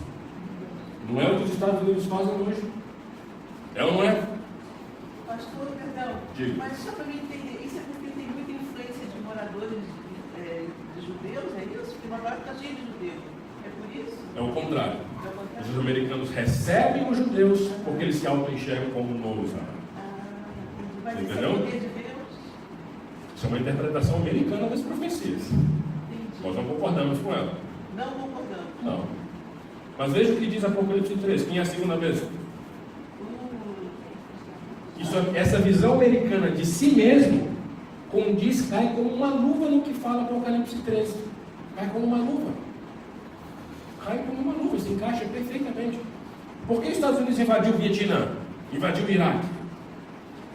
Não é o que os Estados Unidos fazem hoje? É ou não é? Pastor, perdão, Diga. mas só para mim entender, isso é porque tem muita influência de moradores de judeus, é isso? Porque Nova York está cheio de judeus. É por isso? É o contrário. É o contrário? Os americanos recebem os judeus porque eles se auto-enxergam como um novo Israel. Entendi. Mas isso é Entendeu? poder de Deus? Isso é uma interpretação americana das profecias. Entendi. Nós não concordamos com ela. Não concordamos. Não. Mas veja o que diz Apocalipse 3. Quem é a segunda vez? Essa visão americana de si mesmo condiz, cai como uma luva no que fala Apocalipse 13. Cai como uma luva. Cai como uma luva, se encaixa perfeitamente. Por que os Estados Unidos invadiu o Vietnã? Invadiu o Iraque?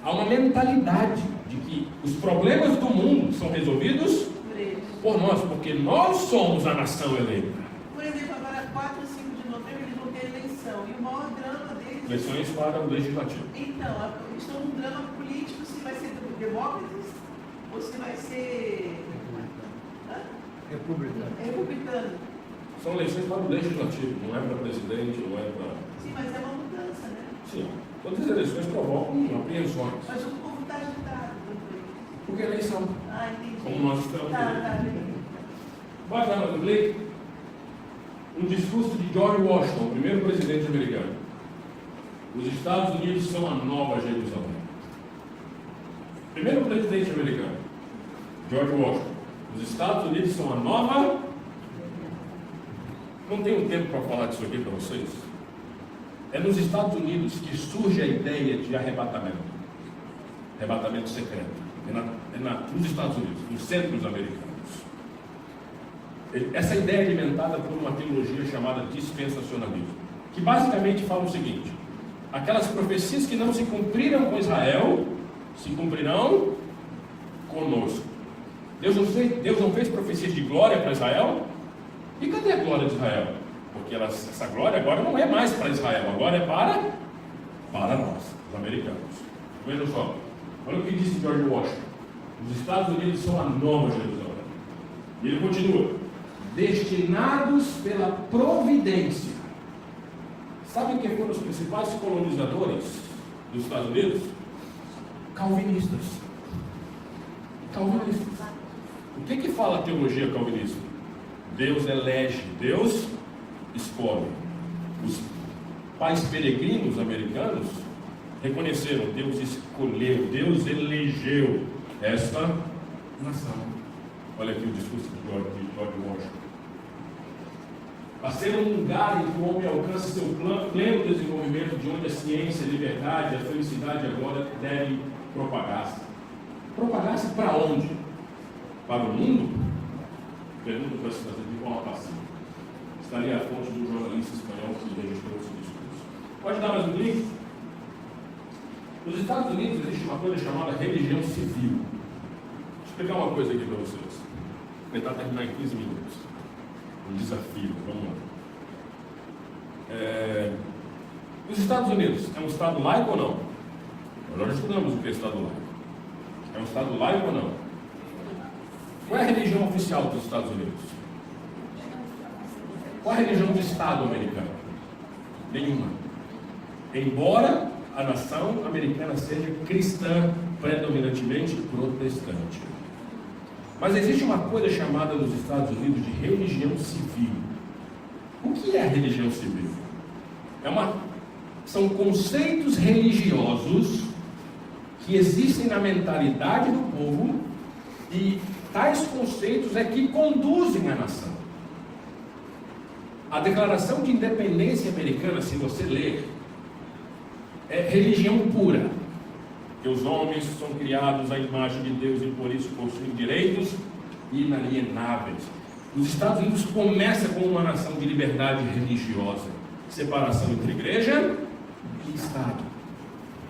Há uma mentalidade de que os problemas do mundo são resolvidos Por eles. por nós, porque nós somos a nação eleita. Por exemplo, agora 4 ou 5 de novembro eles vão ter eleição. E o maior drama deles. Eleições para o legislativo. Então, eles estão num drama político se vai ser demócratas ou se vai ser republicano. São eleições para o legislativo, não é para presidente, não é para... Sim, mas é uma mudança, né? Sim, todas as eleições provocam apreensões. Mas o povo está agitado. Porque é eleição, Ah, entendi. como nós estamos. Tá. Pode dar mais um clique? Um discurso de George Washington, o primeiro presidente americano. Os Estados Unidos são a nova Jerusalém. Primeiro presidente americano, George Washington. Os Estados Unidos são a nova... Não tenho tempo para falar disso aqui para vocês. É nos Estados Unidos que surge a ideia de arrebatamento. Arrebatamento secreto. Nos Estados Unidos, nos centros americanos. Essa ideia é alimentada por uma teologia chamada dispensacionalismo, que basicamente fala o seguinte: aquelas profecias que não se cumpriram com Israel, se cumprirão conosco. Deus não fez profecias de glória para Israel? E cadê a glória de Israel? Porque essa glória agora não é mais para Israel, agora é para nós, os americanos. Vejam só, olha o que disse George Washington: os Estados Unidos são a nova Jerusalém. E ele continua: destinados pela providência. Sabe quem foram os principais colonizadores dos Estados Unidos? Calvinistas. O que fala a teologia calvinista? Deus elege, Deus escolhe. Os pais peregrinos americanos reconheceram: Deus escolheu, Deus elegeu esta nação. Olha aqui o discurso de George Washington. Para ser um lugar em que o homem alcança seu pleno desenvolvimento, de onde a ciência, a liberdade, a felicidade e a glória devem propagar-se. Propagar-se para onde? Para o mundo? Pergunta para se fazer de forma passiva. Estaria a fonte de um jornalista espanhol que registrou esse discurso. Pode dar mais um link? Nos Estados Unidos existe uma coisa chamada religião civil. Vou explicar uma coisa aqui para vocês. Vou tentar terminar em 15 minutos. Um desafio, vamos lá. Os Estados Unidos é um estado laico ou não? Nós já estudamos o que é estado laico. É um estado laico ou não? Qual é a religião oficial dos Estados Unidos? Qual é a religião do Estado americano? Nenhuma. Embora a nação americana seja cristã, predominantemente protestante. Mas existe uma coisa chamada nos Estados Unidos de religião civil. O que é a religião civil? São conceitos religiosos que existem na mentalidade do povo, e tais conceitos é que conduzem a nação. A Declaração de Independência Americana, se você ler, é religião pura. Que os homens são criados à imagem de Deus e por isso possuem direitos inalienáveis. Os Estados Unidos começa com uma nação de liberdade religiosa, separação entre igreja e Estado.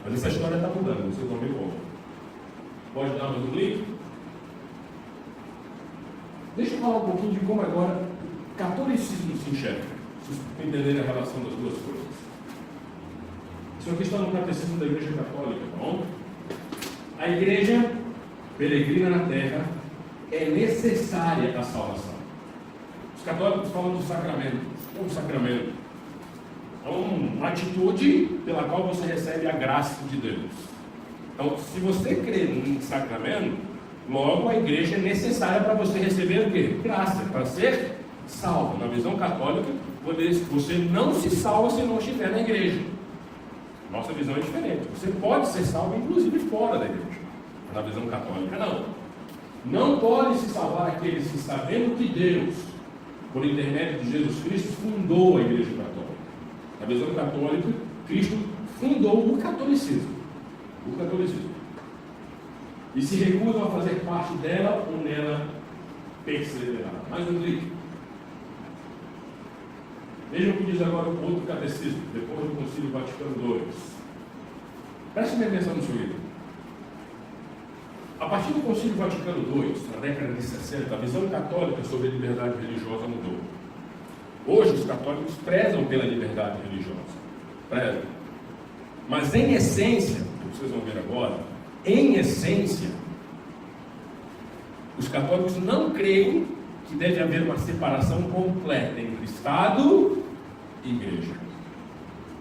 Mas essa história está mudando, vocês vão ver como. Pode dar mais um clique? Deixa eu falar um pouquinho de como agora o catolicismo se enxerga, para vocês entenderem a relação das duas coisas. Isso aqui está no Catecismo da Igreja Católica, tá bom? A igreja peregrina na terra é necessária à salvação. Os católicos falam do sacramento. É um sacramento. É uma atitude pela qual você recebe a graça de Deus. Então, se você crê em sacramento, logo a igreja é necessária para você receber o quê? Graça, para ser salvo. Na visão católica, você não se salva se não estiver na igreja. Nossa visão é diferente. Você pode ser salvo, inclusive, fora da igreja. Na visão católica, não. Não pode se salvar aqueles que, sabendo que Deus, por intermédio de Jesus Cristo, fundou a igreja católica. Na visão católica, Cristo fundou o catolicismo. O catolicismo. E se recusam a fazer parte dela ou nela perseverar. Mais um clique. Vejam o que diz agora o outro catecismo, depois do Concílio Vaticano II. Preste bem atenção nisso aí. A partir do Concílio Vaticano II, na década de 60, a visão católica sobre a liberdade religiosa mudou. Hoje os católicos prezam pela liberdade religiosa. Prezam. Mas em essência, o que vocês vão ver agora, em essência, os católicos não creem que deve haver uma separação completa entre Estado e Igreja.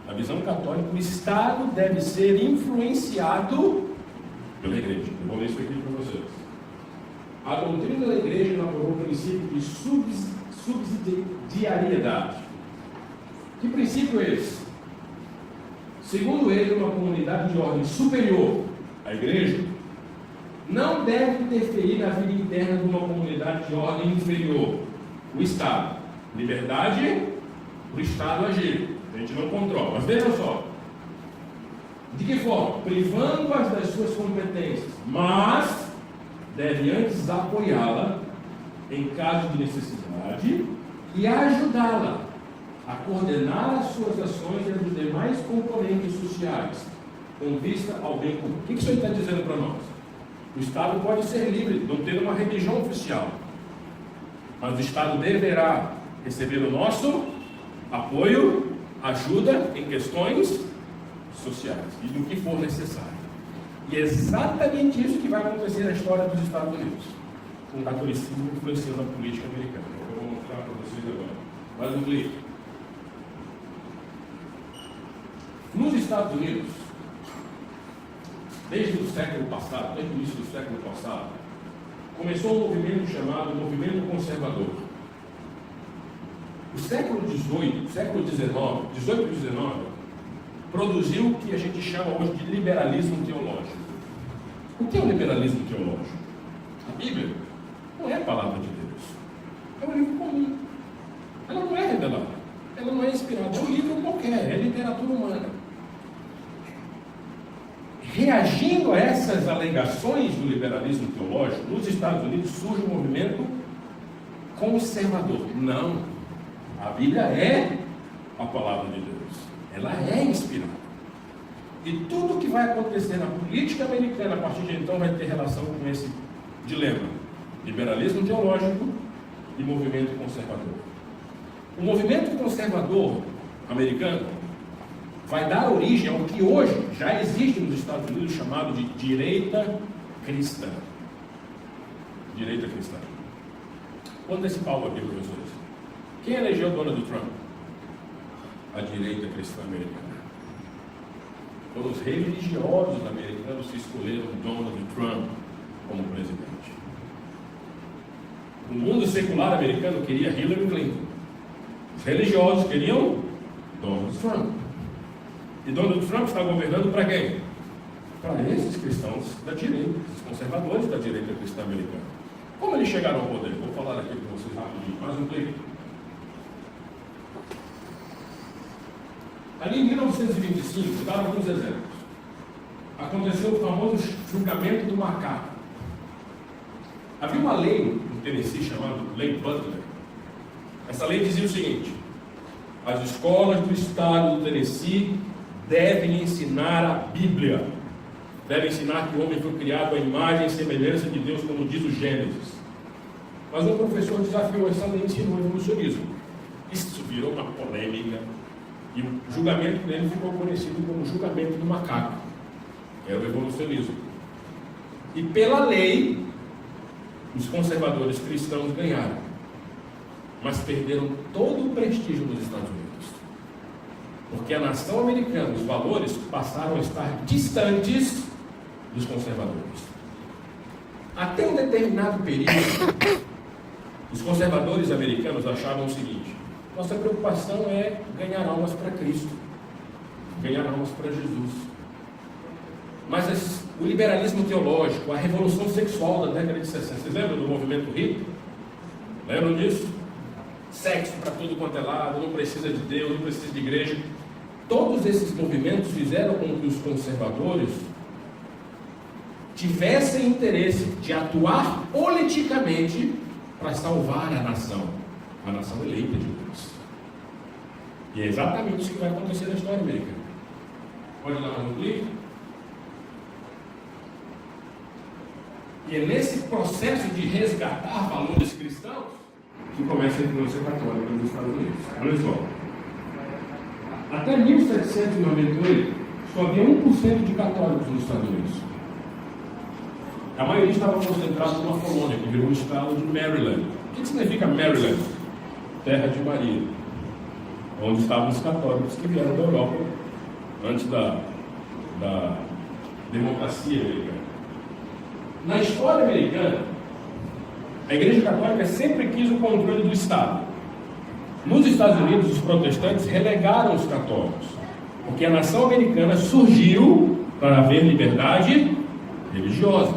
Na visão católica, o Estado deve ser influenciado pela Igreja. Eu vou ler isso aqui para vocês. A doutrina da Igreja elaborou o princípio de subsidiariedade. Que princípio é esse? Segundo ele, uma comunidade de ordem superior, a Igreja, não deve interferir na vida interna de uma comunidade de ordem inferior, o Estado. Liberdade, o Estado agir. A gente não controla. Mas vejam só. De que forma? Privando-as das suas competências, mas deve antes apoiá-la em caso de necessidade e ajudá-la a coordenar as suas ações e as dos demais componentes sociais, com vista ao bem comum. O que isso aí está dizendo para nós? O Estado pode ser livre, não ter uma religião oficial, mas o Estado deverá receber o nosso apoio, ajuda em questões sociais e do que for necessário. E é exatamente isso que vai acontecer na história dos Estados Unidos, com o catolicismo influenciando a política americana. Eu vou mostrar para vocês agora. Mais um clique. Nos Estados Unidos, desde o século passado, desde o início do século passado, começou um movimento chamado Movimento Conservador. O século XVIII, século XIX, XVIII e XIX, produziu o que a gente chama hoje de liberalismo teológico. O que é o liberalismo teológico? A Bíblia não é a palavra de Deus. É um livro comum. Ela não é revelada. Ela não é inspirada. É um livro qualquer. É literatura humana. Reagindo a essas alegações do liberalismo teológico, nos Estados Unidos surge um movimento conservador. Não. A Bíblia é a palavra de Deus. Ela é inspirada. E tudo que vai acontecer na política americana a partir de então vai ter relação com esse dilema: liberalismo teológico e movimento conservador. O movimento conservador americano vai dar origem ao que hoje já existe nos Estados Unidos chamado de direita cristã. Direita cristã. Quando esse palco aqui, professores? Quem elegeu Donald Trump? A direita cristã americana. Foram os religiosos americanos que escolheram Donald Trump como presidente. O mundo secular americano queria Hillary Clinton. Os religiosos queriam Donald Trump. E Donald Trump está governando para quem? Para esses cristãos da direita, esses conservadores da direita cristã americana. Como eles chegaram ao poder? Vou falar aqui para vocês rapidinho, mais um clique. Ali em 1925, vou dar alguns exemplos. Aconteceu o famoso julgamento do macaco. Havia uma lei no Tennessee chamada Lei Butler. Essa lei dizia o seguinte: as escolas do estado do Tennessee devem ensinar a Bíblia. Devem ensinar que o homem foi criado à imagem e semelhança de Deus, como diz o Gênesis. Mas um professor desafiou essa lei e ensinou o evolucionismo. Isso virou uma polêmica e o julgamento dele ficou conhecido como julgamento do macaco. Era o evolucionismo. E pela lei, os conservadores cristãos ganharam, mas perderam todo o prestígio nos Estados Unidos. Porque a nação americana, os valores passaram a estar distantes dos conservadores. Até um determinado período, os conservadores americanos achavam o seguinte: nossa preocupação é ganhar almas para Cristo, ganhar almas para Jesus. Mas o liberalismo teológico, a revolução sexual da década de 60, vocês lembram do movimento hippie? Lembram disso? Sexo para tudo quanto é lado, não precisa de Deus, não precisa de igreja. Todos esses movimentos fizeram com que os conservadores tivessem interesse de atuar politicamente para salvar a nação eleita de Deus. E é exatamente isso que vai acontecer na história americana. Pode dar mais um clique? E é nesse processo de resgatar valores cristãos que começa a influência católica nos Estados Unidos. Olha só. Até 1798, só havia 1% de católicos nos Estados Unidos. A maioria estava concentrada numa colônia, que virou um estado de Maryland. O que significa Maryland? Terra de Maria. Onde estavam os católicos que vieram da Europa antes da democracia americana. Na história americana, a Igreja Católica sempre quis o controle do Estado. Nos Estados Unidos, os protestantes relegaram os católicos, porque a nação americana surgiu para haver liberdade religiosa.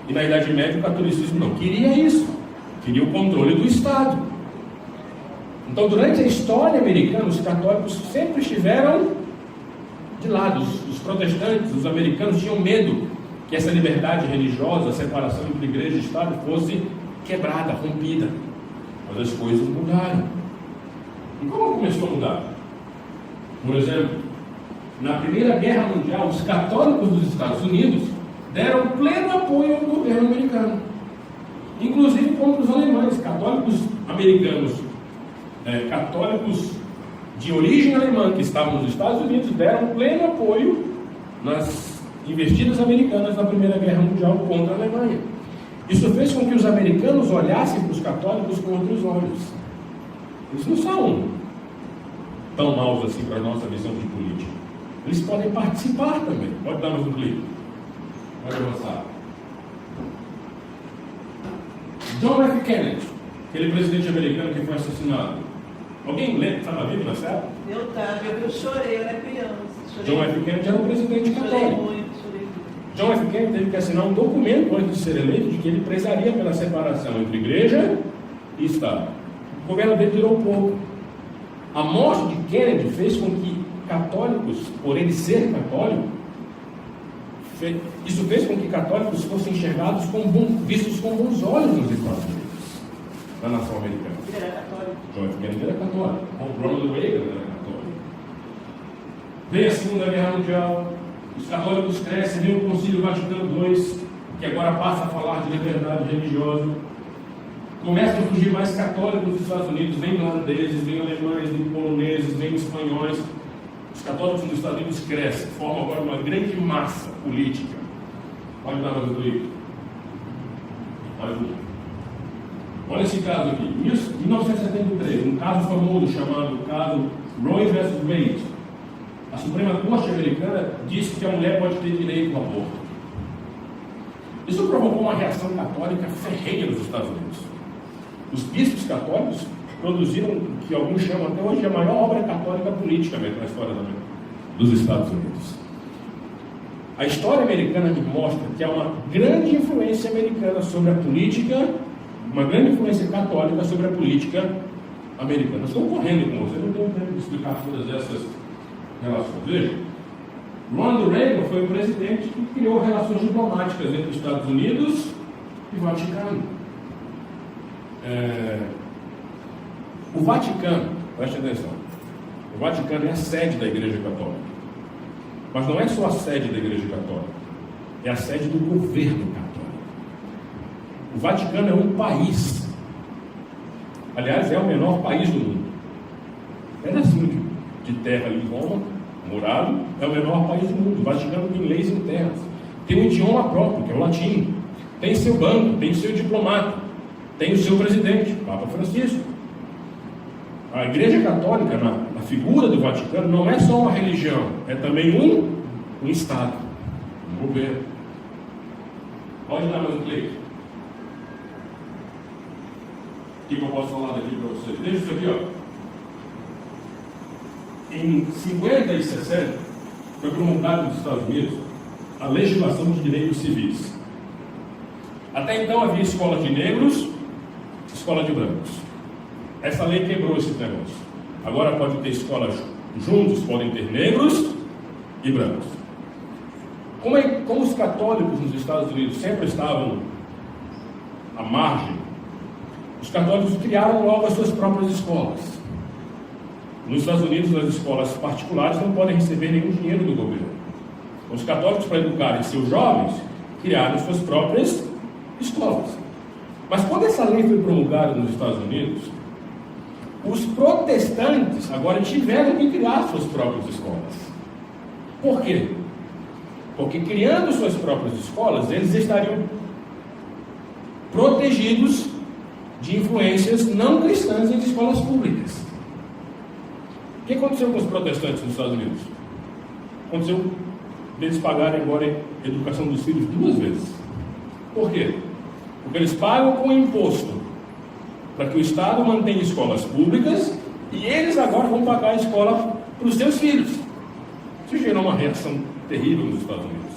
E na Idade Média o catolicismo não queria isso, queria o controle do Estado. Então, durante a história americana, os católicos sempre estiveram de lado. Os protestantes, os americanos, tinham medo que essa liberdade religiosa, a separação entre igreja e Estado fosse quebrada, rompida. Mas as coisas mudaram. E como começou a mudar? Por exemplo, na Primeira Guerra Mundial, os católicos dos Estados Unidos deram pleno apoio ao governo americano, inclusive contra os alemães. Católicos americanos, católicos de origem alemã que estavam nos Estados Unidos deram pleno apoio nas investidas americanas na Primeira Guerra Mundial contra a Alemanha. Isso fez com que os americanos olhassem para os católicos com outros olhos. Eles não são tão maus assim para a nossa visão de política. Eles podem participar também. Pode dar mais um clique. Pode avançar. John F. Kennedy, aquele presidente americano que foi assassinado. Alguém lembra? Estava vivo na série? Eu estava, eu chorei, eu era criança. John F. Kennedy era um presidente Chorei católico. muito, chorei muito. John F. Kennedy teve que assinar um documento antes de ser eleito de que ele prezaria pela separação entre igreja e Estado. O governo dele durou pouco. A morte de Kennedy fez com que católicos, por ele ser católico, isso fez com que católicos fossem enxergados vistos com bons olhos nos Estados Unidos, na nação americana. Ele era católico. John F. Kennedy era católico. O Ronald Reagan era católico. Veio a Segunda Guerra Mundial, os católicos crescem, vem o Concílio Vaticano II, que agora passa a falar de liberdade religiosa. Começam a surgir mais católicos nos Estados Unidos, vem holandeses, vem alemães, vem poloneses, vem espanhóis. Os católicos nos Estados Unidos crescem, formam agora uma grande massa política. Pode dar mais um clique. Olha esse caso aqui. Em 1973, um caso famoso chamado caso Roe vs. Wade. A Suprema Corte americana disse que a mulher pode ter direito ao aborto. Isso provocou uma reação católica ferrenha nos Estados Unidos. Os bispos católicos produziram o que alguns chamam até hoje a maior obra católica politicamente na história dos Estados Unidos. A história americana me mostra que há uma grande influência americana sobre a política, uma grande influência católica sobre a política americana. Estou correndo com você, não tenho tempo de explicar todas essas relações. Veja, Ronald Reagan foi o presidente que criou relações diplomáticas entre os Estados Unidos e o Vaticano. O Vaticano, preste atenção, o Vaticano é a sede da Igreja Católica. Mas não é só a sede da Igreja Católica, é a sede do governo católico. O Vaticano é um país. Aliás, é o menor país do mundo. É pedacinho de terra ali em Roma, morado, é o menor país do mundo. O Vaticano tem leis internas, tem um idioma próprio, que é o latim, tem seu banco, tem seu diplomata, tem o seu presidente, Papa Francisco. A Igreja Católica, na figura do Vaticano, não é só uma religião, é também um Estado, um governo. Pode dar mais um clique. O que eu posso falar daqui para vocês? Veja isso aqui, ó. Em 50 e 60, foi promulgada nos Estados Unidos a legislação de direitos civis. Até então havia escola de negros, escola de brancos. Essa lei quebrou esse negócio. Agora pode ter escolas juntos, podem ter negros e brancos. Como os católicos nos Estados Unidos sempre estavam à margem, os católicos criaram logo as suas próprias escolas. Nos Estados Unidos, as escolas particulares não podem receber nenhum dinheiro do governo. Os católicos, para educarem seus jovens, criaram suas próprias escolas. Mas quando essa lei foi promulgada nos Estados Unidos, os protestantes agora tiveram que criar suas próprias escolas. Por quê? Porque criando suas próprias escolas, eles estariam protegidos de influências não cristãs em escolas públicas. O que aconteceu com os protestantes nos Estados Unidos? Aconteceu deles pagarem agora a educação dos filhos 2 vezes. Por quê? Porque eles pagam com imposto para que o Estado mantenha escolas públicas e eles agora vão pagar a escola para os seus filhos. Isso gerou uma reação terrível nos Estados Unidos.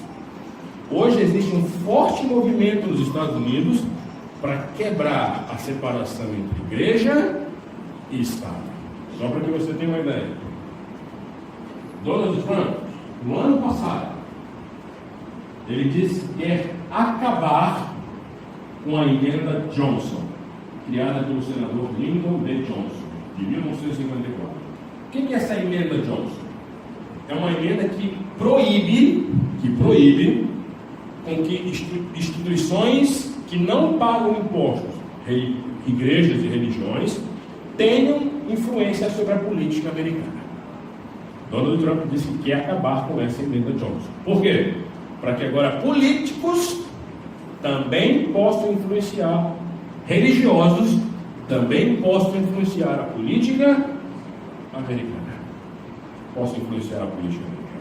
Hoje existe um forte movimento nos Estados Unidos para quebrar a separação entre igreja e Estado. Só para que você tenha uma ideia. Donald Trump, no ano passado, ele disse que quer acabar com a emenda Johnson, criada pelo senador Lyndon B. Johnson, de 1954. O que é essa emenda Johnson? É uma emenda que proíbe com que instituições que não pagam impostos, igrejas e religiões, tenham influência sobre a política americana. Donald Trump disse que quer acabar com essa emenda Johnson. Por quê? Para que agora políticos também possam influenciar, religiosos também possam influenciar a política americana. Possam influenciar a política americana.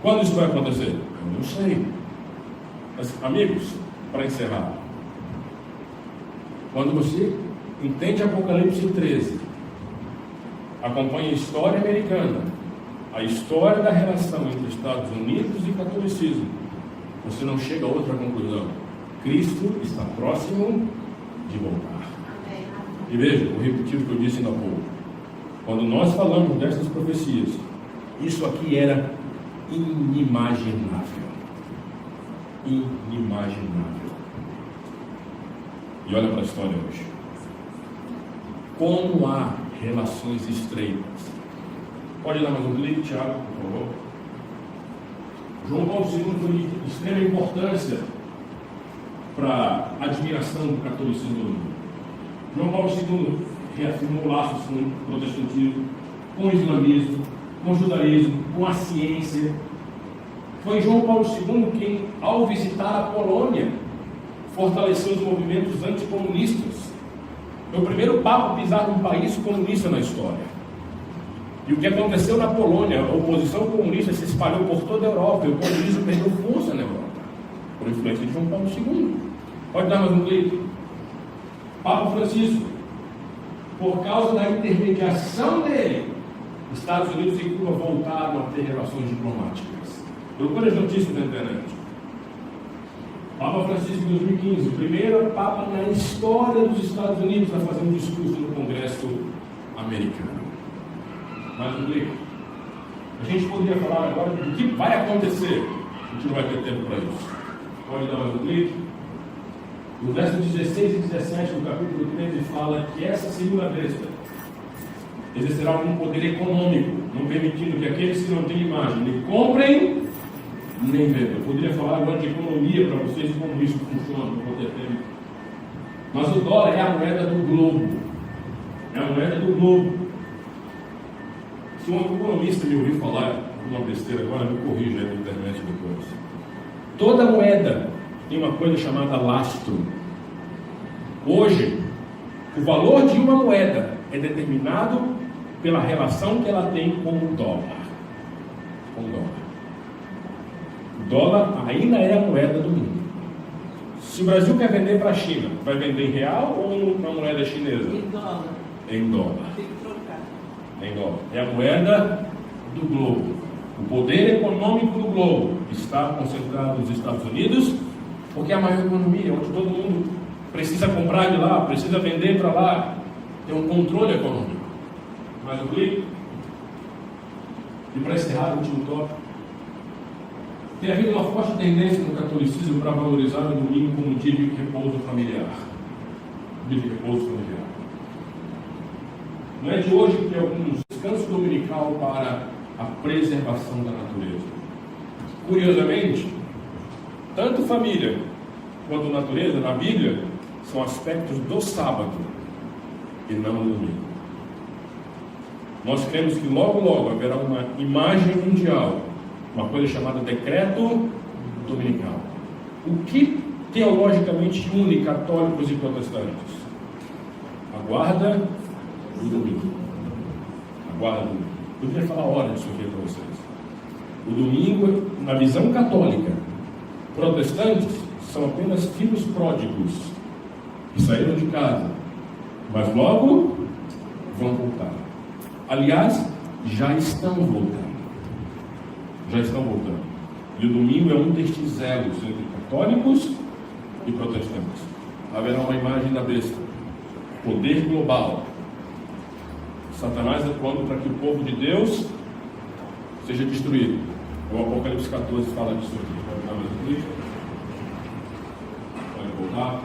Quando isso vai acontecer? Eu não sei. Mas, amigos, para encerrar, quando você entende Apocalipse 13, acompanha a história americana, a história da relação entre Estados Unidos e catolicismo, você não chega a outra conclusão. Cristo está próximo de voltar. E veja, vou repetir o que eu disse ainda há pouco. Quando nós falamos destas profecias, isso aqui era inimaginável. Inimaginável. E olha para a história hoje. Como há relações estreitas. Pode dar mais um clique, Tiago, por favor. João Paulo II foi de extrema importância para a admiração do catolicismo do mundo. João Paulo II reafirmou laços com o protestantismo, com o islamismo, com o judaísmo, com a ciência. Foi João Paulo II quem, ao visitar a Polônia, fortaleceu os movimentos anticomunistas. Foi o primeiro papa a pisar num país comunista na história. E o que aconteceu na Polônia, a oposição comunista se espalhou por toda a Europa, e o comunismo perdeu força na Europa, por influência de João Paulo II. Pode dar mais um clique. Papa Francisco, por causa da intermediação dele, Estados Unidos e Cuba voltaram a ter relações diplomáticas. Procure as notícias na internet. Papa Francisco, em 2015, o primeiro Papa na história dos Estados Unidos a fazer um discurso no Congresso americano. Mais um clique. A gente poderia falar agora do que vai acontecer. A gente não vai ter tempo para isso. Pode dar mais um clique. No verso 16 e 17 do capítulo 13 fala que essa segunda besta exercerá algum poder econômico, não permitindo que aqueles que não têm imagem nem comprem, nem vendam. Eu poderia falar agora de economia para vocês, como isso funciona, não vou ter tempo. Mas o dólar é a moeda do globo. É a moeda do globo. Se um economista me ouvir falar uma besteira agora, me corrija aí na internet depois. Toda moeda tem uma coisa chamada lastro. Hoje, o valor de uma moeda é determinado pela relação que ela tem com o dólar. O dólar ainda é a moeda do mundo. Se o Brasil quer vender para a China, vai vender em real ou na moeda chinesa? Em dólar. Em dólar. Tem que trocar. Em dólar. É a moeda do globo. O poder econômico do globo está concentrado nos Estados Unidos, porque é a maior economia, onde todo mundo precisa comprar de lá, precisa vender para lá. Tem um controle econômico. Mais um clique. E para encerrar o último tópico, tem havido uma forte tendência no catolicismo para valorizar o domingo como um dia de repouso familiar. Dia de repouso familiar. Não é de hoje que alguns descanso dominical para a preservação da natureza. Curiosamente, tanto família quanto natureza na Bíblia são aspectos do sábado e não do domingo. Nós cremos que logo haverá uma imagem mundial, uma coisa chamada decreto dominical. O que teologicamente une católicos e protestantes? A guarda do domingo. A guarda do domingo. Eu queria falar a hora disso aqui para vocês. O domingo, na visão católica, protestantes são apenas filhos pródigos que saíram de casa, mas logo vão voltar. Aliás, já estão voltando. E o domingo é um destes elos entre católicos e protestantes. Haverá uma imagem da besta. Poder global. Satanás atuando para que o povo de Deus seja destruído. O Apocalipse 14 fala disso aqui. Pode dar mais um clique? Pode voltar.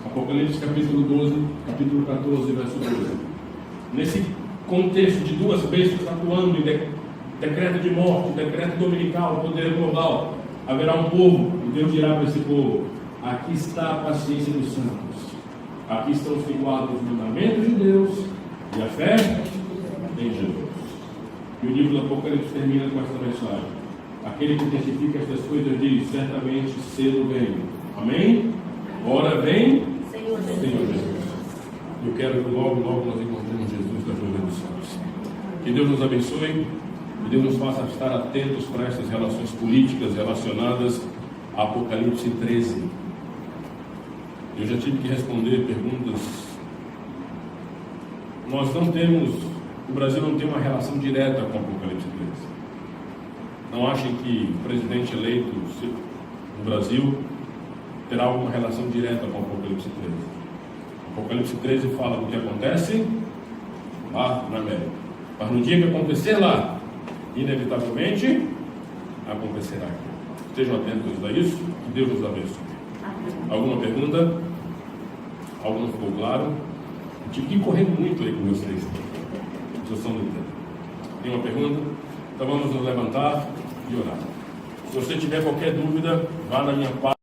Apocalipse capítulo 12, capítulo 14, verso 12. Nesse contexto de duas bestas atuando em decreto de morte, decreto dominical, poder global, haverá um povo, e Deus dirá para esse povo: aqui está a paciência dos santos, aqui estão firmados os mandamentos de Deus e a fé em Jesus. E o livro do Apocalipse termina com esta mensagem: aquele que testifica estas coisas diz: certamente cedo vem. Amém? Ora vem Senhor Jesus. Eu quero que logo nós encontremos Jesus da glória dos céus. Que Deus nos abençoe, que Deus nos faça estar atentos para essas relações políticas relacionadas a Apocalipse 13. Eu já tive que responder perguntas. O Brasil não tem uma relação direta com Apocalipse 13. Não achem que o presidente eleito no Brasil terá alguma relação direta com Apocalipse 13. Apocalipse 13 fala do que acontece lá na América. Mas no dia que acontecer lá, inevitavelmente acontecerá aqui. Estejam atentos a isso. Que Deus nos abençoe. Alguma pergunta? Algo não ficou claro? Eu tive que correr muito aí com vocês. Vocês são do tempo. Tem uma pergunta? Então vamos nos levantar e orar. Se você tiver qualquer dúvida, vá na minha página.